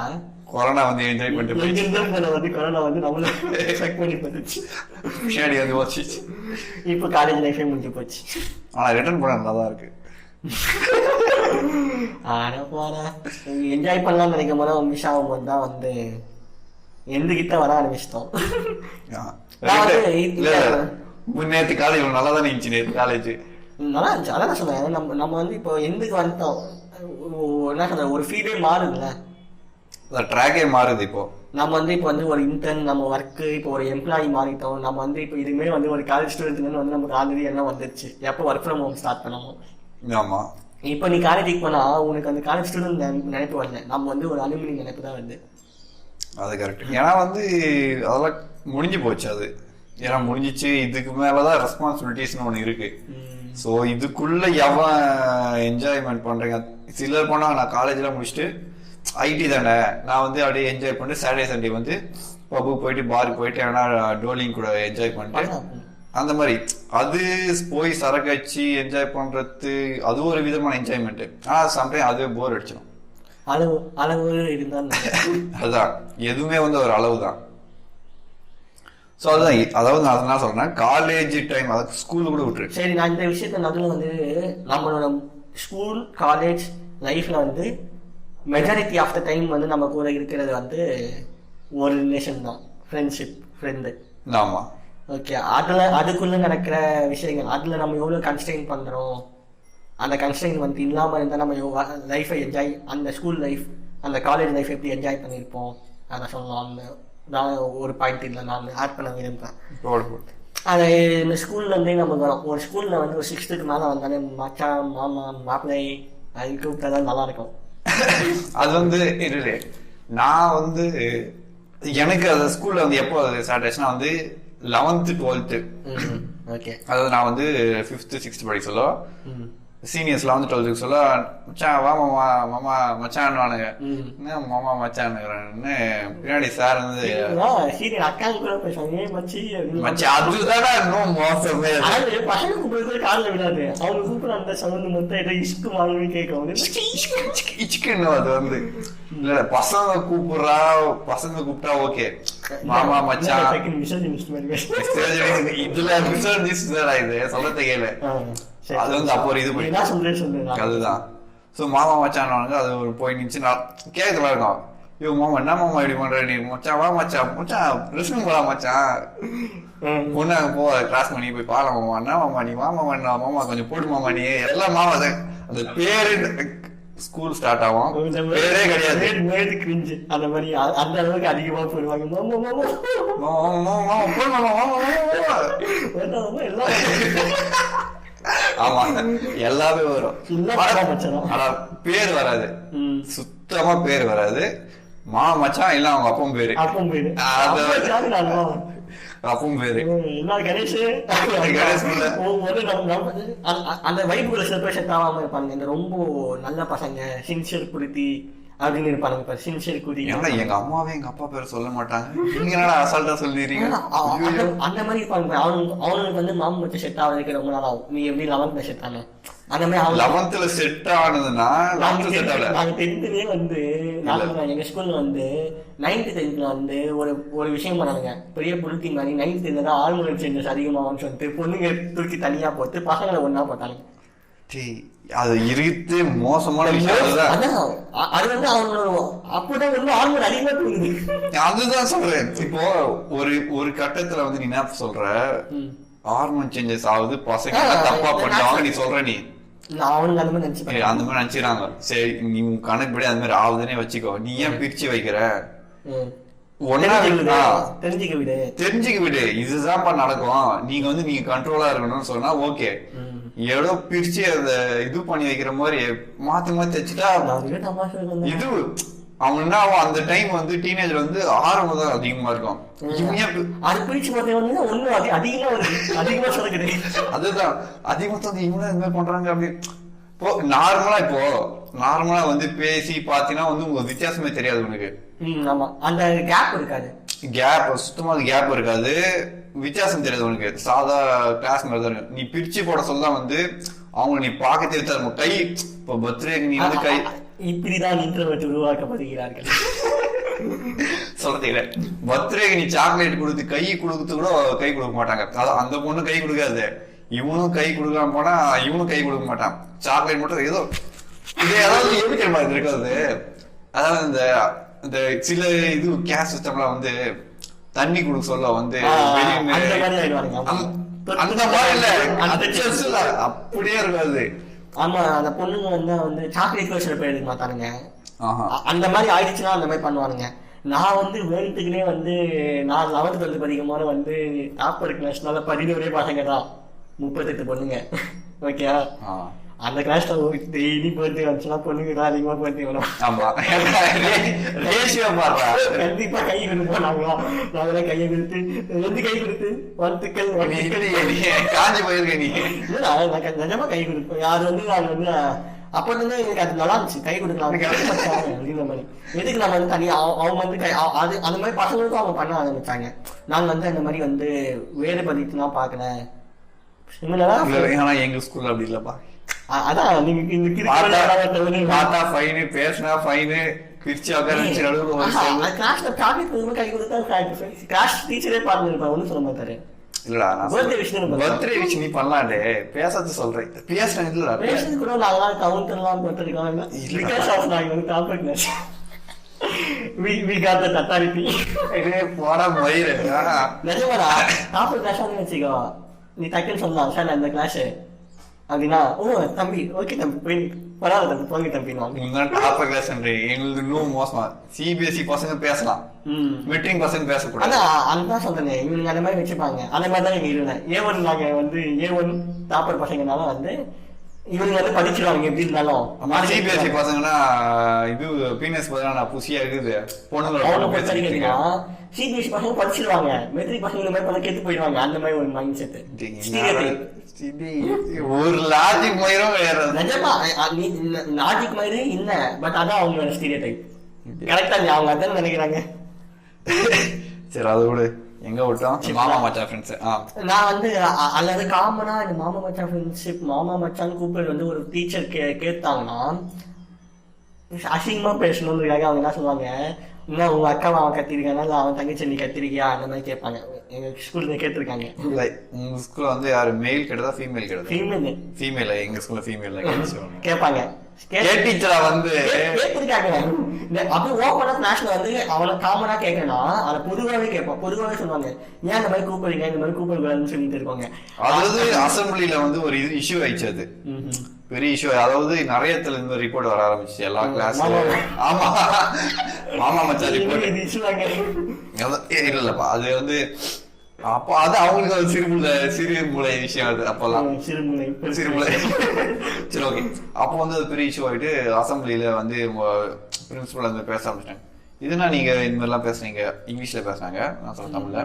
கொரோனா வந்து என்ஜாய் பண்ணிட்டு வந்து கொரோனா வந்து நம்மள செக் பண்ணி போட்டுச்சு, பின்னாடி வந்து வச்சிச்சு. இப்போ காலேஜ் லைஃபே முடிஞ்சு போச்சு. ஆனா ரிட்டர்ன் பண்ண நல்லா தான் இருக்கு. ஆனா போறா என்ஜாய் பண்ணலாம்னு நினைக்கும் போது மிஸ் ஆகும் போது தான் வந்து எந்துகிட்ட வர ஆரம்பிச்சிட்டோம். நேற்று காலேஜ் நல்லா தானே இருந்துச்சு. நேற்று காலேஜ் நல்லா இருந்துச்சு. அதான் சொன்னேன், நம்ம வந்து இப்போ எந்துக்கு வந்துட்டோம் என்ன சொல்ற ஒரு ஃபீலே மாறுதுல்ல. ட்ராக்கே மாறுது இப்போ. நம்ம வந்து இப்போ வந்து ஒரு இன்டர்ன், நம்ம ஒர்க்கு, இப்போ ஒரு எம்ப்ளாயி மாறிட்டோம். நம்ம வந்து இப்போ இதுவுமே வந்து ஒரு காலேஜ் ஸ்டூடெண்ட்லேருந்து வந்து நமக்கு ஆல்ரெடி எல்லாம் வந்துருச்சு. எப்போ ஒர்க் ஃப்ரம் ஹோம் ஸ்டார்ட் பண்ணணும். ஆமா, இப்போ நீ காலேஜுக்கு போனா உனக்கு அந்த காலேஜ் ஸ்டூடெண்ட் நினைப்பு வரல, நம்ம வந்து ஒரு அலுமினி நினைப்பு தான் வருது. அது கரெக்ட். ஏன்னா வந்து அதெல்லாம் முடிஞ்சு போச்சு. அது ஏன்னா முடிஞ்சிச்சு. இதுக்கு மேலதான் ரெஸ்பான்சிபிலிட்டிஸ்னு ஒண்ணு இருக்கு. ஸோ இதுக்குள்ள எவன் என்ஜாய்மெண்ட் பண்றீங்க? சிலர் போனா நான் காலேஜ்ல முடிச்சுட்டு ஐடி தானே, நான் வந்து அப்படியே என்ஜாய் பண்ணிட்டு சாட்டர்டே சண்டே வந்து பப்புக்கு போயிட்டு பாருக்கு போயிட்டு ஏன்னா டோலிங் கூட என்ஜாய் பண்ணிட்டு அந்த மாதிரி அது போய் சரக்கடிச்சு என்ஜாய் பண்றது அது ஒரு விதமான என்ஜாய்மெண்ட். ஆனா சம்டைம் அதுவே போர் அடிச்சிடும். அளவு அளவு இருந்தால் அதுதான் எதுவுமே வந்து ஒரு அளவு தான். ஸோ அதுதான், அதாவது நான் என்ன சொல்றேன், காலேஜ் டைம் அதாவது ஸ்கூல் கூட விட்டுரு. சரி, நான் இந்த விஷயத்த நடுவில் வந்து நம்மளோட ஸ்கூல் காலேஜ் லைஃப்ல வந்து மெஜாரிட்டி ஆஃப் த டைம் வந்து நம்ம கூட இருக்கிறது வந்து ஒரு ரிலேஷன் தான், ஃப்ரெண்ட்ஷிப், ஃப்ரெண்டு. ஆமா, ஓகே. அதில் அதுக்குள்ளே நடக்கிற விஷயங்கள், அதில் நம்ம எவ்வளோ கன்ஸ்ட்ரெயின் பண்ணுறோம், அந்த கன்ஸ்ட்ரெயின் வந்து இல்லாமல் இருந்தால் நம்ம லைஃப்பை என்ஜாய், அந்த ஸ்கூல் லைஃப் அந்த காலேஜ் லைஃப் எப்படி என்ஜாய் பண்ணியிருப்போம் அதை சொல்லலாம். நான் ஒரு பாயிண்ட் இல்லை நான் ஆட் பண்ண விரும்புகிறேன். அது இந்த ஸ்கூல்லேருந்தே நம்ம வரோம். ஒரு ஸ்கூலில் வந்து ஒரு 6th மேலே வந்தாலே மச்சான், மாமா, மாப்பிள்ளை அது கூப்பிட்டா தான் நல்லாயிருக்கும். அது வந்து நான் வந்து எனக்கு அது ஸ்கூல்ல வந்து எப்போ ஸ்டார்ட் ஆச்சுன்னா வந்து 11th 12th. ஓகே. அதாவது நான் வந்து 5th 6th படிக்க சொல்ல சீனியர்ஸ் 11th 12th சொல்ல மச்சான் வா மாமா, மாமா மச்சான் வானுங்க, என்ன மாமா மச்சான் பின்னாடி சார் வந்து அதுதானா இன்னும் மோசமே. பசங்க கூப்பிடுறது காலில் விடாது, அவங்க கூப்பிடுற அந்த சவுண்ட் மொத்தம் ஏதோ இஷ்கு வாங்கி கேட்கும். அது வந்து இல்ல பசங்க கூப்பிடுறா, பசங்க கூப்பிட்டா ஓகே மாமா மச்சான், இதுல இது சொல்றத கேளு. அது வந்து அப்போ ஒரு இது அதுதான். ஸோ மாமா மச்சான் அது ஒரு போய் நிச்சு கேட்கலாம் இருக்கும். ஐயோ மாமா என்ன மாமா இப்படி பண்ற நீ, மச்சான் வா மச்சான், மச்சான் ரெஸ்ட் போலாம் மச்சான், பொண்ணு போ கிளாஸ் பண்ணி போய் பாக்கலாம் மாமா, என்ன மாமா நீ வா மாமா, என்ன மாமா கொஞ்சம் போடு மாமா நீ, எல்லாம் மாமா அந்த பேரு ஸ்கூல் ஸ்டார்ட் ஆகும், பேரே கிடையாது. அந்த மாதிரி அந்த அளவுக்கு அதிகமா போடுவாங்க. ஆமா எல்லாமே வரும், ஆனா பேர் வராது, சுத்தமா பேர் வராது. மா மச்சான் இல்ல அவங்க அப்பம் பேரு, அப்பம் பேரு அந்த வைப்புகளை செலிப்ரேஷன் ஆகாம இருப்பாங்க. இந்த ரொம்ப நல்ல பசங்க சின்சியர் குருதி அப்படின்னு இருப்பாங்க. இப்ப சின்சியர் குருதி எங்க அம்மாவே எங்க அப்பா பேர் சொல்ல மாட்டாங்க, நீங்க என்னடா அசால்ட்டா சொல்லிடுறீங்க அந்த மாதிரி இருப்பாங்க. அவனுக்கு வந்து மாமன் மச்ச செட் ஆகுறதுக்கு ரொம்ப நாள் ஆகும். நீ எப்படி 11th செட் ஆன அந்த மாதிரி 11th செட் ஆனதுன்னா நாங்க 10th வந்து எங்க ஸ்கூல்ல வந்து 9th 10th வந்து ஒரு விஷயம் பண்ணானுங்க, பெரிய புளுத்தி மாதிரி. 9th 10th தான் ஆல்மோல் சேஞ்சஸ் அதிகமாகும்னு சொல்லிட்டு பொண்ணுங்க தூக்கி தனியா போட்டு பசங்களை ஒன்னா போட்டாங்க. அது இருக்கு மோசமான விஷயம். அது வந்து அவங்களோட அப்பதான் வந்து ஆல்மோல் அதிகமா தூங்குது. அதுதான் சொல்றேன். இப்போ ஒரு கட்டத்துல வந்து நீ என்ன சொல்ற, ஹார்மோன் சேஞ்சஸ் ஆகுது, பசங்க தப்பா பண்ணுவாங்க நீ சொல்ற, நீ அவனுக்கு அந்த மாதிரி நினைச்சு அந்த மாதிரி நினைச்சுறாங்க. சரி நீ கணக்குப்படி அந்த மாதிரி ஆகுதுன்னே வச்சுக்கோ, நீ ஏன் பிரிச்சு வைக்கிற? தெரிஞ்சுக்க விடு, இதுதான் நடக்கும். நீங்க வந்து நீங்க கண்ட்ரோலா இருக்கணும்னு சொன்னா ஓகே. எவ்வளோ பிரிச்சு அந்த இது பண்ணி வைக்கிற மாதிரி மாத்தி மாத்தி வச்சுட்டா இது அவங்க என்ன ஆகும், அந்த டைம் வந்து டீனேஜர் வந்து ஆர்வம் தான் அதிகமா இருக்கும். அதுதான் அதிகமா வந்து இவங்க இந்த மாதிரி பண்றாங்க அப்படி. இப்போ நார்மலா வந்து பேசி பாத்தீங்கன்னா வந்து உங்களுக்கு வித்தியாசமே தெரியாது உனக்கு. அந்த கேப் இருக்காது, சுத்தமா கேப் இருக்காது, வித்தியாசம் தெரியாது உனக்கு. சாதா கிளாஸ் மாதிரி தான் நீ பிரிச்சு போட சொல்ல வந்து அவங்க நீ பார்க்க தெரியாது. கை இப்போ பர்த்டே நீ வந்து கை இப்படிதான் இன்ட்ரோவர்ட் உருவாக்கப்படுகிறார்கள். சொல்றீங்க பர்த்டேக்கு நீ சாக்லேட் கொடுத்து கை கொடுத்து கூட கை கொடுக்க மாட்டாங்க. அதான் அந்த பொண்ணு கை கொடுக்காது, இவனும் கை கொடுக்காம போனா இவனும் கை கொடுக்க மாட்டான். சாக்லேட் மட்டும் ஏதோ இதே அதாவது எப்படி தெரியுமா இருக்காது. அதாவது இந்த சில இது கேஸ் சிஸ்டம்ல வந்து தண்ணி கொடுக்க சொல்ல வந்து அந்த மாதிரி இல்ல அப்படியே இருக்காது. ஆமா அந்த பொண்ணுங்க வந்து சாக்லேட் வச்சுட்டு போயிருக்க மாட்டானுங்க. அந்த மாதிரி ஆயிடுச்சுன்னா அந்த மாதிரி பண்ணுவானுங்க. நான் வந்து வேர்ல்டுக்குனே வந்து நான் 11th 12th படிக்கும் போது வந்து டாப்பர் கிளாஸ்னால 11 பசங்க தான் 38 பொண்ணுங்க. ஓகே, அந்த கிளாஸ்ல டெய்லி பர்த்டே வந்துச்சுன்னா பொண்ணுங்க தான் அதிகமா பர்த்டே வரும். கண்டிப்பா கை கொடுப்போம். நாங்களாம் கையை கொடுத்து 2 கை கொடுத்து வாழ்த்துக்கள் காஞ்சி போயிருக்க நீ. நிஜமா கை கொடுப்போம். யாரு வந்து நாங்க வந்து அப்ப வந்து எனக்கு அது நல்லா இருந்துச்சு, கை கொடுக்கலாம் அப்படின்ற மாதிரி. எதுக்கு நம்ம வந்து தனியா அவங்க வந்து அது அந்த மாதிரி பசங்களுக்கும் அவங்க பண்ண ஆரம்பிச்சாங்க. நாங்க வந்து அந்த மாதிரி வந்து வேறுபடுத்தினா பாக்கல. எங்க ஸ்கூல்ல அப்படி இல்லப்பா. அதான் நீங்க பார்த்தா ஃபைன், பேசினா ஃபைன், பிரிச்சு கிளாஸ்ல சாக்லேட் கை கொடுத்தா கிளாஸ் டீச்சரே பாருங்க ஒன்னும் சொல்ல மாட்டாரு. இல்லடா பர்த்டே விஷ் நீ பண்ணலாண்டே, பேசாத சொல்றேன். பேசுறேன் இல்லடா, பேசுறது கூட நல்லா கவுண்ட் எல்லாம் போட்டுருக்காங்க. பிகாஸ் ஆஃப் நான் வந்து topic Ness we got the authority. போடா மயிரு. நிஜமாடா டாபிக் நெஸ் வெச்சுக்கோ. நீ டக்குன்னு சொல்லலாம் சார் அந்த கிளாஸ் அப்படின்னா, ஓ தம்பி ஓகே தம்பி போய் பரவாயில்ல தம்பி போங்க தம்பி. டாப்பர் கிளாஸ் எங்களுக்கு இன்னும் மோசமா. சிபிஎஸ்சி பசங்க பேசலாம், மெட்ரிக் பசங்க பேசக்கூடாது. அதான் அதுதான் சொல்றேன். இவங்க அந்த மாதிரி வச்சுப்பாங்க. அந்த மாதிரி தான் இங்க இருந்தேன். A1 நாங்க வந்து A1 டாப்பர் பசங்கனால வந்து இவங்க வந்து படிச்சிருவாங்க எப்படி இருந்தாலும். சிபிஎஸ்சி பசங்கன்னா இது பீனஸ் பதினா புசியா இருக்குது பொண்ணுங்க. சிபிஎஸ்சி பசங்க படிச்சிருவாங்க, மெட்ரிக் பசங்க இந்த மாதிரி பண்ண கேட்டு போயிடுவாங்க. அந்த மாதிரி ஒரு மைண்ட் செட். ஒரு லாஜிக் மயிரும் நிஜமா லாஜிக் மயிரு இல்ல, பட் அதான் அவங்களோட ஸ்டீரியோடைப். கரெக்டா அவங்க அதான் நினைக்கிறாங்க. சரி அதை விடு, எங்க விட்டோம்? மாமா மச்சான் ஃப்ரெண்ட்ஸ். நான் வந்து அல்லது காமனா இந்த மாமா மச்சான் ஃப்ரெண்ட்ஷிப், மாமா மச்சான் கூப்பிட்டு வந்து ஒரு டீச்சர் கேட்டாங்கன்னா அசிங்கமா பேசணும்ன்றதுக்காக அவங்க என்ன சொல்லுவாங்க, இன்னும் உங்க அக்காவை அவன் கத்திருக்கானா இல்ல அவன் தங்கச்சி நீ கத்திருக்கியா அந்த மாதிரி கேட்பாங்க. எங்க ஸ்கூல்ல கேட்டிருக்காங்க. உங்க ஸ்கூல்ல வந்து யாரு மெயில் கிடையாதா ஃபீமேல் கிடையாது? ஃபீமேல். எங்க ஸ்கூல்ல ஃபீமேல் கேட்பாங்க. டீச்சரா வந்து கேட்டிருக்காங்க. அப்படியே ஓப்பனா கிளாஸ்ல வந்து அவனை காமனா கேட்கணும். அதை பொதுவாகவே கேட்பான். பொதுவாகவே சொல்லுவாங்க, ஏன் இந்த மாதிரி கூப்பிடுறீங்க, இந்த மாதிரி கூப்பிடக்கூடாதுன்னு சொல்லிட்டு இருப்பாங்க. அதாவது அசம்பிளில வந்து ஒரு இது இஷ்யூ ஆயிடுச்சு. அது பெரிய இஷ்யூ. அதாவது நிறைய இருந்து ரிப்போர்ட் வர ஆரம்பிச்சு எல்லா கிளாஸ். ஆமா மாமா மச்சான் ரிப்போர்ட் இல்லப்பா. அது வந்து அப்போ அது அவங்களுக்கு சிறு மூளை விஷயம். அது அப்பெல்லாம் சிறு மூளை. சரி ஓகே. அப்போ வந்து அது பெரிய இஷ்யூ ஆயிட்டு அசம்பிளில வந்து பிரின்சிபல் வந்து பேச ஆரம்பிச்சிட்டாங்க. இதுனா நீங்க இந்த மாதிரி எல்லாம் பேசுறீங்க, இங்கிலீஷ்ல பேசுறாங்க, நான் சொல்ல தமிழ்ல.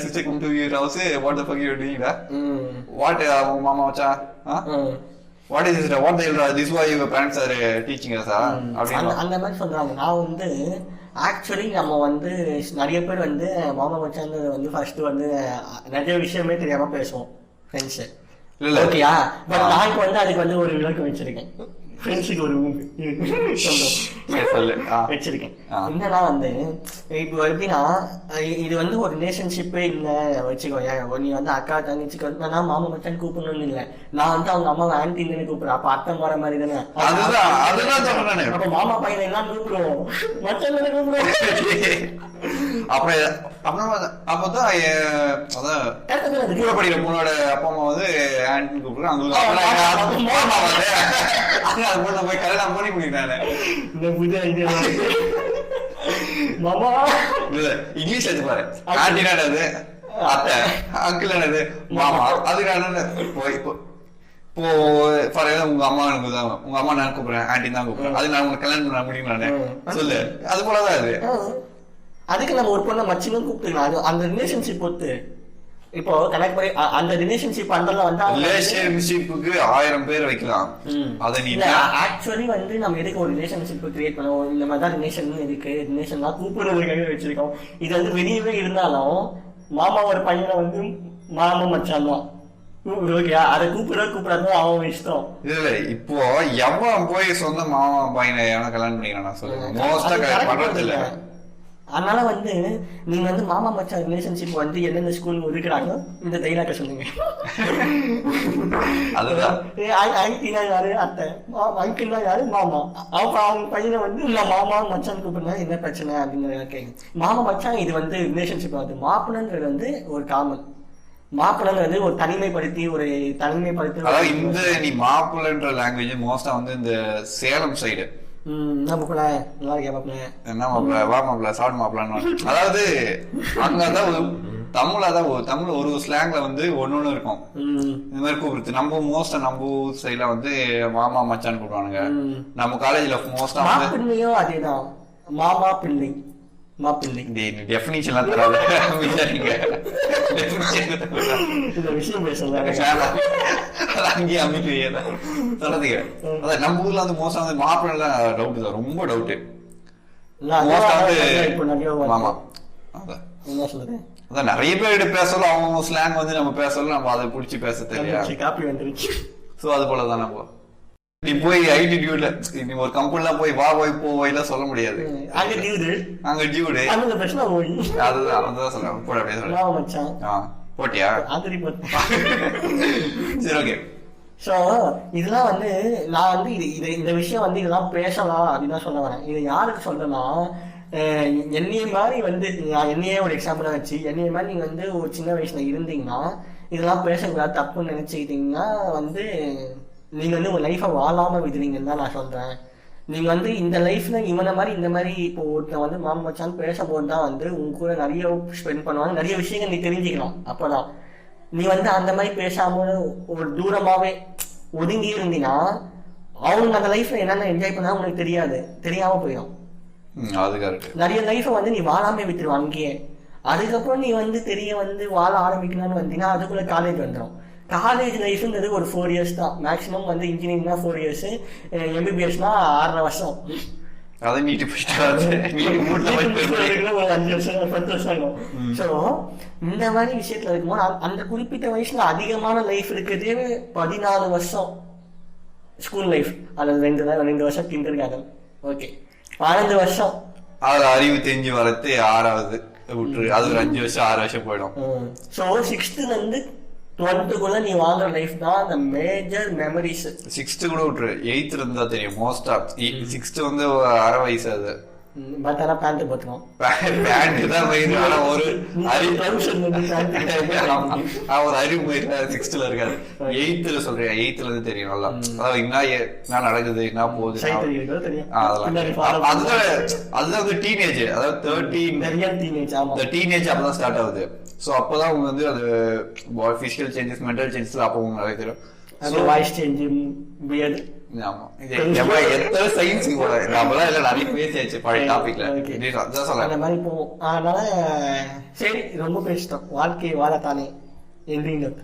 Sister come to your house, what the fuck you doing that? What mama macha? What is this? What this is why your parents are teaching us? அந்த மாதிரி சொல்றாங்க. நான் வந்து ஆக்சுவலி நம்ம வந்து நிறைய பேர் வந்து மாமா மச்சான் வந்து ஃபர்ஸ்ட் வந்து நிறைய விஷயமே தெரியாம பேசுவோம் ஃப்ரெண்ட்ஸ். ஓகேயா? பட் நான் வந்து அதுக்கு வந்து ஒரு விளக்கம் வச்சிருக்கேன். ஃப்ரெண்ட்ஸுக்கு ஒரு வச்சிருக்கேன். என்னன்னா வந்து இப்போ எப்படின்னா இது வந்து ஒரு ரிலேஷன்ஷிப்பே இல்லை வச்சுக்கோங்க. நீ வந்து அக்கா தங்கச்சிக்கு நான் மாமா மச்சான் கூப்பிடணும்னு இல்லை, நான் வந்து அவங்க அம்மாவை ஆன்டின்னு கூப்பிடுறேன். அப்ப அர்த்தம் வர மாதிரி தானே. அப்ப மாமா பையனை எல்லாம் கூப்பிடுவோம், மச்சான் கூப்பிடுவோம். அப்பதான் கூட படிக்கிற பொண்ணோட அப்பா அம்மா வந்து ஆன்டின்னு கூப்பிடுறாங்க. போய் கல்யாணம் பண்ணி முடிக்கிறாங்க. இங்கிலீஷ் வச்சு பாரு. ஆன்டினா என்னது அத்தை, அங்கிள் என்னது மாமா. அதுக்கான இப்போ ஃபார் உங்க அம்மா எனக்கு தான், உங்க அம்மா நான் கூப்பிடுறேன் ஆன்டி தான் கூப்பிடுறேன். அது நான் உனக்கு கல்யாணம் பண்ண முடியும் நானு சொல்லு. அது போலதான் அது. அதுக்கு நம்ம ஒரு பொண்ணை மச்சினும் கூப்பிட்டுக்கலாம். அது அந்த ரிலேஷன்ஷிப் பொறுத்து. இப்போ கனெக்ட் பண்ணி அந்த ரிலேஷன்ஷிப் பண்றதுல வந்து ரிலேஷன்ஷிப்புக்கு 1000 பேர் வைக்கலாம். அத நீ ஆக்சுவலி வந்து நம்ம எதுக்கு ஒரு ரிலேஷன்ஷிப் கிரியேட் பண்ணுவோம், இந்த மாதிரி தான் ரிலேஷன் இருக்கு, ரிலேஷன்லாம் கூப்பிடுறதுக்காக வச்சிருக்கோம். இது வந்து வெளியவே இருந்தாலும் மாமா ஒரு பையனை வந்து மாமா மச்சான் தான். ஓகேயா? அதை கூப்பிடாது அவன் இஷ்டம். இல்ல இப்போ எவன் போய் சொந்த மாமா பையனை எவனை கல்யாணம் பண்ணிக்கிறான் சொல்லுங்க. மோஸ்டா பண்றது இல்ல. அதனால வந்து நீங்க வந்து மாமா மச்சான் ரிலேஷன்ஷிப் வந்து எந்தெந்த ஸ்கூல் இருக்கிறாங்க இந்த தைலாக்க சொல்லுங்க. ஆன்டினா யாரு அத்தை, அங்கிள்னா யாரு மாமா. அவங்க பையனை வந்து இல்ல மாமா மச்சான் கூப்பிடுங்க, என்ன பிரச்சனை அப்படிங்கிற கேட்கும். மாமா மச்சான் இது வந்து ரிலேஷன்ஷிப் ஆகுது. மாப்பிள்ளைன்றது வந்து ஒரு காமன். மாப்பிள்ளைங்கிறது ஒரு தனிமைப்படுத்தி அதாவது இந்த நீ மாப்பிள்ளைன்ற லாங்குவேஜ் மோஸ்டா வந்து இந்த சேலம் சைடு மாப்பிள்ள நல்லா இருக்கேன் மாப்பிள்ள என்ன மாப்பிள்ள வா மாப்பிள்ள சாப்பிடு மாப்பிள்ளன்னு அதாவது அங்கதான் தமிழ் ஒரு ஸ்லாங்ல வந்து ஒன்னொன்னு இருக்கும் இந்த மாதிரி கூப்பிடுறது. நம்ம மோஸ்டா நம்ம ஊர் சைட்ல வந்து மாமா மச்சான்னு கூப்பிடுவானுங்க. நம்ம காலேஜ்ல மோஸ்டா வந்து அதேதான் மாமா பிள்ளை மாப்பிள்ளை டெஃபினிஷன்லாம் தராது. இந்த விஷயம் பேசல அங்கேயே அமைக்க சொன்னதுக்கு அதான் நம்ம ஊர்ல வந்து மோஸ்டா வந்து மாப்பிள்ள டவுட் தான், ரொம்ப டவுட். ஆமா அதான் என்ன சொல்றது, அதான் நிறைய பேர் பேசலாம் அவங்க ஸ்லாங் வந்து நம்ம பேசலாம், நம்ம அதை பிடிச்சி பேச தெரியாது. காப்பி வந்துருச்சு. சோ அது போலதான் நம்ம நீ போய் ஐடிடியூட்ல நீ ஒரு கம்பெனில போய் வா போய் போயில சொல்ல முடியாது. அங்க டியூடு அதுதான் சொல்றேன். போட அப்படியே சொல்றேன். போட்டியா? சரி ஓகே. ஸோ இதெல்லாம் வந்து நான் வந்து இந்த விஷயம் வந்து இதெல்லாம் பேசலாம் அப்படின்னு தான் சொல்ல வரேன். இது யாருக்கு சொல்றேன்னா, என்னைய மாதிரி வந்து என்னையே ஒரு எக்ஸாம்பிளா வச்சு என்னைய மாதிரி நீங்க வந்து ஒரு சின்ன வயசுல இருந்தீங்கன்னா இதெல்லாம் பேசக்கூடாது தப்புன்னு நினைச்சுக்கிட்டீங்கன்னா வந்து நீங்க வந்து உங்க லைஃபை வாழாம விடுறீங்கன்னு தான் நான் சொல்றேன். நீங்க வந்து இந்த லைஃப்ல இவனை மாதிரி இந்த மாதிரி இப்போ ஒருத்தன் வந்து மாமா மச்சான் பேசும்போது தான் வந்து உங்க கூட நிறைய ஸ்பெண்ட் பண்ணுவாங்க, நிறைய விஷயங்கள் நீ தெரிஞ்சுக்கலாம். அப்பதான் நீ வந்து அந்த மாதிரி பேசாம ஒரு தூரமாவே ஒதுங்கி இருந்தீங்கன்னா அவங்க அந்த லைஃப்ல என்னென்ன என்ஜாய் பண்ணா உனக்கு தெரியாம போயிடும். நிறைய லைஃபை வந்து நீ வாழாம விட்டுருவ அங்கேயே. அதுக்கப்புறம் நீ வந்து வந்து வாழ ஆரம்பிக்கணும்னு வந்தீங்கன்னா அதுக்குள்ள காலேஜ் வந்துடும். காலேஜ் லைஃப்ங்கிறது ஒரு 4 years தான் மேக்ஸிமம். வந்து இன்ஜினியரிங்னா 4 years, எம்பிபிஎஸ்னா 6.5 வருஷம். ஒரு 5 வருஷம் 10 வருஷம் ஆகும். ஸோ இந்த மாதிரி விஷயத்துல இருக்கும்போது அந்த குறிப்பிட்ட வயசுல அதிகமான லைஃப் இருக்கிறதே 14 வருஷம் ஸ்கூல் லைஃப். அல்லது 2 வருஷம் கிண்டர் கார்டன். ஓகே 12 வருஷம் அறிவு தெரிஞ்சு வரது 6வது விட்டுரு, அது ஒரு 5 வருஷம் 6 வருஷம் போயிடும். ஸோ 6th இருந்து 12th நீ வாழ்ற லைஃப் தான் அந்த மேஜர் மெமரிஸ். 6th கூட விட்டுரு, 8th இருந்தா தெரியும் மோஸ்டா. 6th வந்து அரை வயசு அது. பட் ஆனா பேண்ட் போட்டுரும், பேண்ட் தான் மெயின். ஆனா ஒரு அறிவு மெயின் 6th இருக்காது. 8th சொல்றேன், 8th இருந்து தெரியும் நல்லா. அதாவது என்ன நடக்குது, என்ன போகுது அதுதான் வந்து டீனேஜ். அதாவது 13 டீனேஜ் அப்பதான் ஸ்டார்ட் ஆகுது. சோ அப்பதான் அவங்க வந்து அது பிசிக்கல் சேஞ்சஸ், மென்டல் சேஞ்சஸ் அப்போ உங்களுக்கு நிறைய தெரியும். Voice change, beard. ஆமா எத்தனை சயின்ஸ் நம்மளாம் இல்ல நிறைய பேசியாச்சு பழைய டாபிக்ல. அதான் சொல்றேன் அந்த மாதிரி போவோம். அதனால சரி ரொம்ப பேசிட்டோம். வாழ்க்கை வாழத்தானே எண்ணினோட்.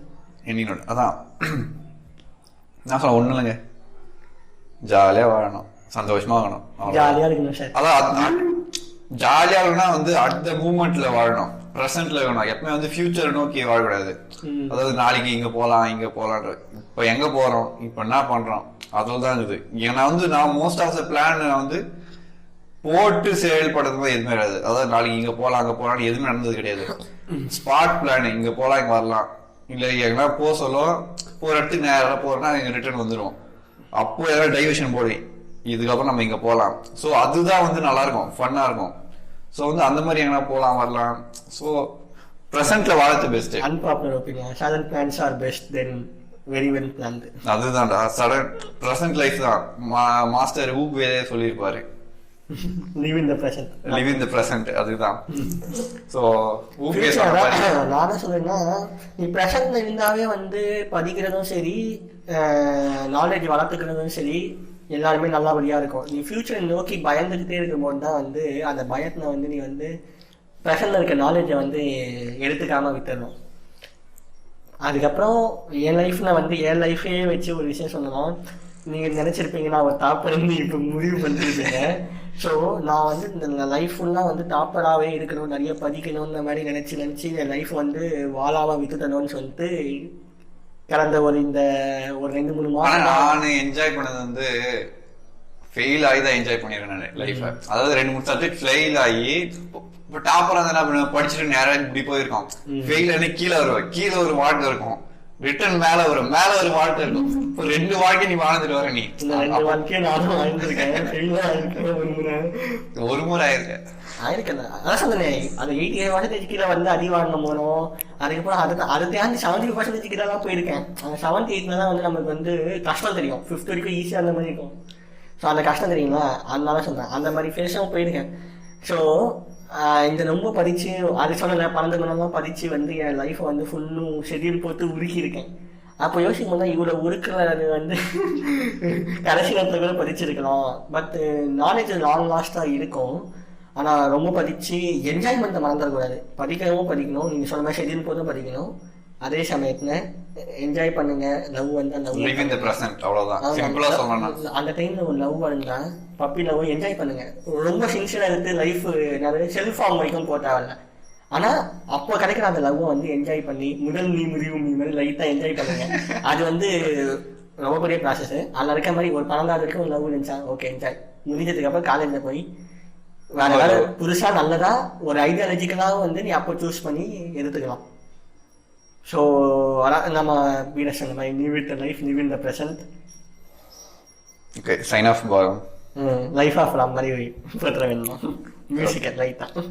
அதான் நான் சொல்ல ஒண்ணு இல்லைங்க, ஜாலியா வாழணும், சந்தோஷமா வாழணும், ஜாலியா இருக்கணும் சார். அதான் ஜாலியா இருக்கணும்னா வந்து அடுத்த மூமெண்ட்ல வாழணும், பிரசன்ட்ல இருக்கணும். எப்பவுமே வந்து ஃபியூச்சர் நோக்கி வாழக்கூடாது. அதாவது நாளைக்கு இங்க போலாம் இங்க போலான்ற, இப்ப எங்க போறோம், இப்ப என்ன பண்றோம், அதுதான் இருக்குது. ஏன்னா வந்து நான் மோஸ்ட் ஆஃப் த பிளான் வந்து போட்டு செயல்படுறது மாதிரி எதுவுமே கிடையாது. அதாவது நாளைக்கு இங்க போலாம் அங்க போலாம் எதுவுமே நடந்தது கிடையாது. ஸ்பாட் பிளான், இங்க போலாம் இங்க வரலாம், இல்ல எங்கன்னா போக சொல்லும் போற இடத்துக்கு நேரம் போறோம்னா இங்க ரிட்டர்ன் வந்துடும். அப்போ ஏதாவது டைவர்ஷன் போடி இதுக்கப்புறம் நம்ம இங்க போலாம். ஸோ அதுதான் வந்து நல்லா இருக்கும், ஃபன்னா இருக்கும். ஸோ வந்து அந்த மாதிரி எங்கன்னா போலாம் வரலாம். ஸோ பிரசன்ட்ல வாழறது best. Unpopular opinion, sudden plans are best then very well planned. அதுதான்டா சடன் பிரசன்ட் லைஃப் தான். மாஸ்டர் ஊபே சொல்லியிருப்பாரு, live in the present, live in the present. அதுதான். ஸோ ஊபே நான் சொல்றேன்னா நீ பிரசன்ட்ல இருந்தாவே வந்து படிக்கிறதும் சரி, நாலேஜ் வளர்த்துக்கிறதும் சரி எல்லாருமே நல்லபடியா இருக்கும். நீ ஃபியூச்சரை நோக்கி பயந்துகிட்டே இருக்கும்போது தான் வந்து அந்த பயத்துல வந்து நீ வந்து ப்ரெசன்ட்ல இருக்க நாலேஜை வந்து எடுத்துக்காம விட்டுடணும். அதுக்கப்புறம் என் லைஃப்ல வந்து என் லைஃபே வச்சு ஒரு விஷயம் சொல்லணும். நீங்க நினைச்சிருப்பீங்க நான் ஒரு டாப்பர் இருந்து இப்ப முடிவு பண்ணிருப்பீங்க. ஸோ நான் வந்து இந்த லைஃப் ஃபுல்லாக வந்து டாப்பராகவே இருக்கணும், நிறைய படிக்கணும், இந்த மாதிரி நினச்சி என் லைஃப் வந்து வாழாமல் விட்டுட்டணும்னு சொல்லிட்டு கடந்த ஒரு 2-3 மாதம் நான் என்ஜாய் பண்ணது வந்து ஃபெயில் ஆகி தான் என்ஜாய் பண்ணிருக்கேன் நான் லைஃப்பை. அதாவது 2-3 சப்ஜெக்ட் ஃபெயில் ஆகி இப்போ டாப்பராக இருந்தா படிச்சுட்டு நேரம் இப்படி போயிருக்கோம். ஃபெயில் ஆகி கீழே ஒரு வார்டு இருக்கும், ரிட்டர்ன் மேல ஒரு வாழ்க்கை இருக்கும். ஒரு 2 வாழ்க்கை நீ வாழ்ந்துட்டு வர. நீ இந்த 2 வாழ்க்கையை நானும் வாழ்ந்துருக்கேன். ஒரு முறை ஆயிருக்க. அதான் சொன்னேன், அந்த 88% கீழே வந்து அடி வாங்க போனோம். அதுக்கப்புறம் அதை தாண்டி 70% கீழே தான் போயிருக்கேன். அந்த 78 தான் வந்து நமக்கு வந்து கஷ்டம் தெரியும். 5th வரைக்கும் ஈஸியாக அந்த மாதிரி இருக்கும். ஸோ அந்த கஷ்டம் தெரியுங்களா, அதனால சொன்னேன். அந்த மாதிரி ஃபேஸும் போயிருக்கேன். ஸோ இந்த ரொம்ப படித்து அது சொன்ன 12 மணி நேரம் படித்து வந்து என் லைஃப்பை வந்து ஃபுல்லும் ஷெட்யூல் போட்டு உருக்கியிருக்கேன். அப்போ யோசிக்கும் போது இவ்வளோ உருக்குறது வந்து கடைசி நேரத்தில் கூட படிச்சிருக்கலாம். பட் நாலேஜ் லாங் லாஸ்ட்டாக இருக்கும். ஆனால் ரொம்ப படித்து என்ஜாய்மெண்ட்டை மறந்துடக்கூடாது. படிக்கவும் படிக்கணும், நீங்கள் சொன்ன மாதிரி ஷெட்யூல் போதும் படிக்கணும். அதே சமயத்தில் என்ஜாய் பண்ணுங்க. லவ் வந்தால் அந்த டைம்ல ஒரு லவ் வந்தால் பப்பி லவ் என்ஜாய் பண்ணுங்க. ரொம்ப சின்சியராக எடுத்து லைஃப் நிறைய செல்ஃப் ஃபார்ம் வரைக்கும் போட்டாவில்ல. ஆனால் அப்போ கிடைக்கிற அந்த லவ்வை வந்து என்ஜாய் பண்ணி முதல் நீ முடிவு நீ மாதிரி லைட்டாக என்ஜாய் பண்ணுங்க. அது வந்து ரொம்ப பெரிய ப்ராசஸ். அதில் இருக்க மாதிரி ஒரு 12வது வரைக்கும் ஒரு லவ் இருந்துச்சா ஓகே என்ஜாய். முடிஞ்சதுக்கு அப்புறம் காலேஜில் போய் வேற ஏதாவது புதுசா நல்லதா ஒரு ஐடியாலஜிக்கலாக வந்து நீ அப்போ சூஸ் பண்ணி எடுத்துக்கலாம். ஸோ அதான் நம்ம வீரஸ் அந்த மாதிரி new with life new in the present. Okay sign off bye. Life of Ram மாதிரி போட்டுற வேணுமா மியூசிக்கை லைட்டாக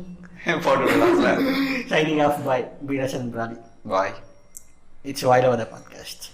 போட்டு signing off bye viewers and பிராடி பாய். இட்ஸ் வாயில் வர பாட்காஸ்ட்.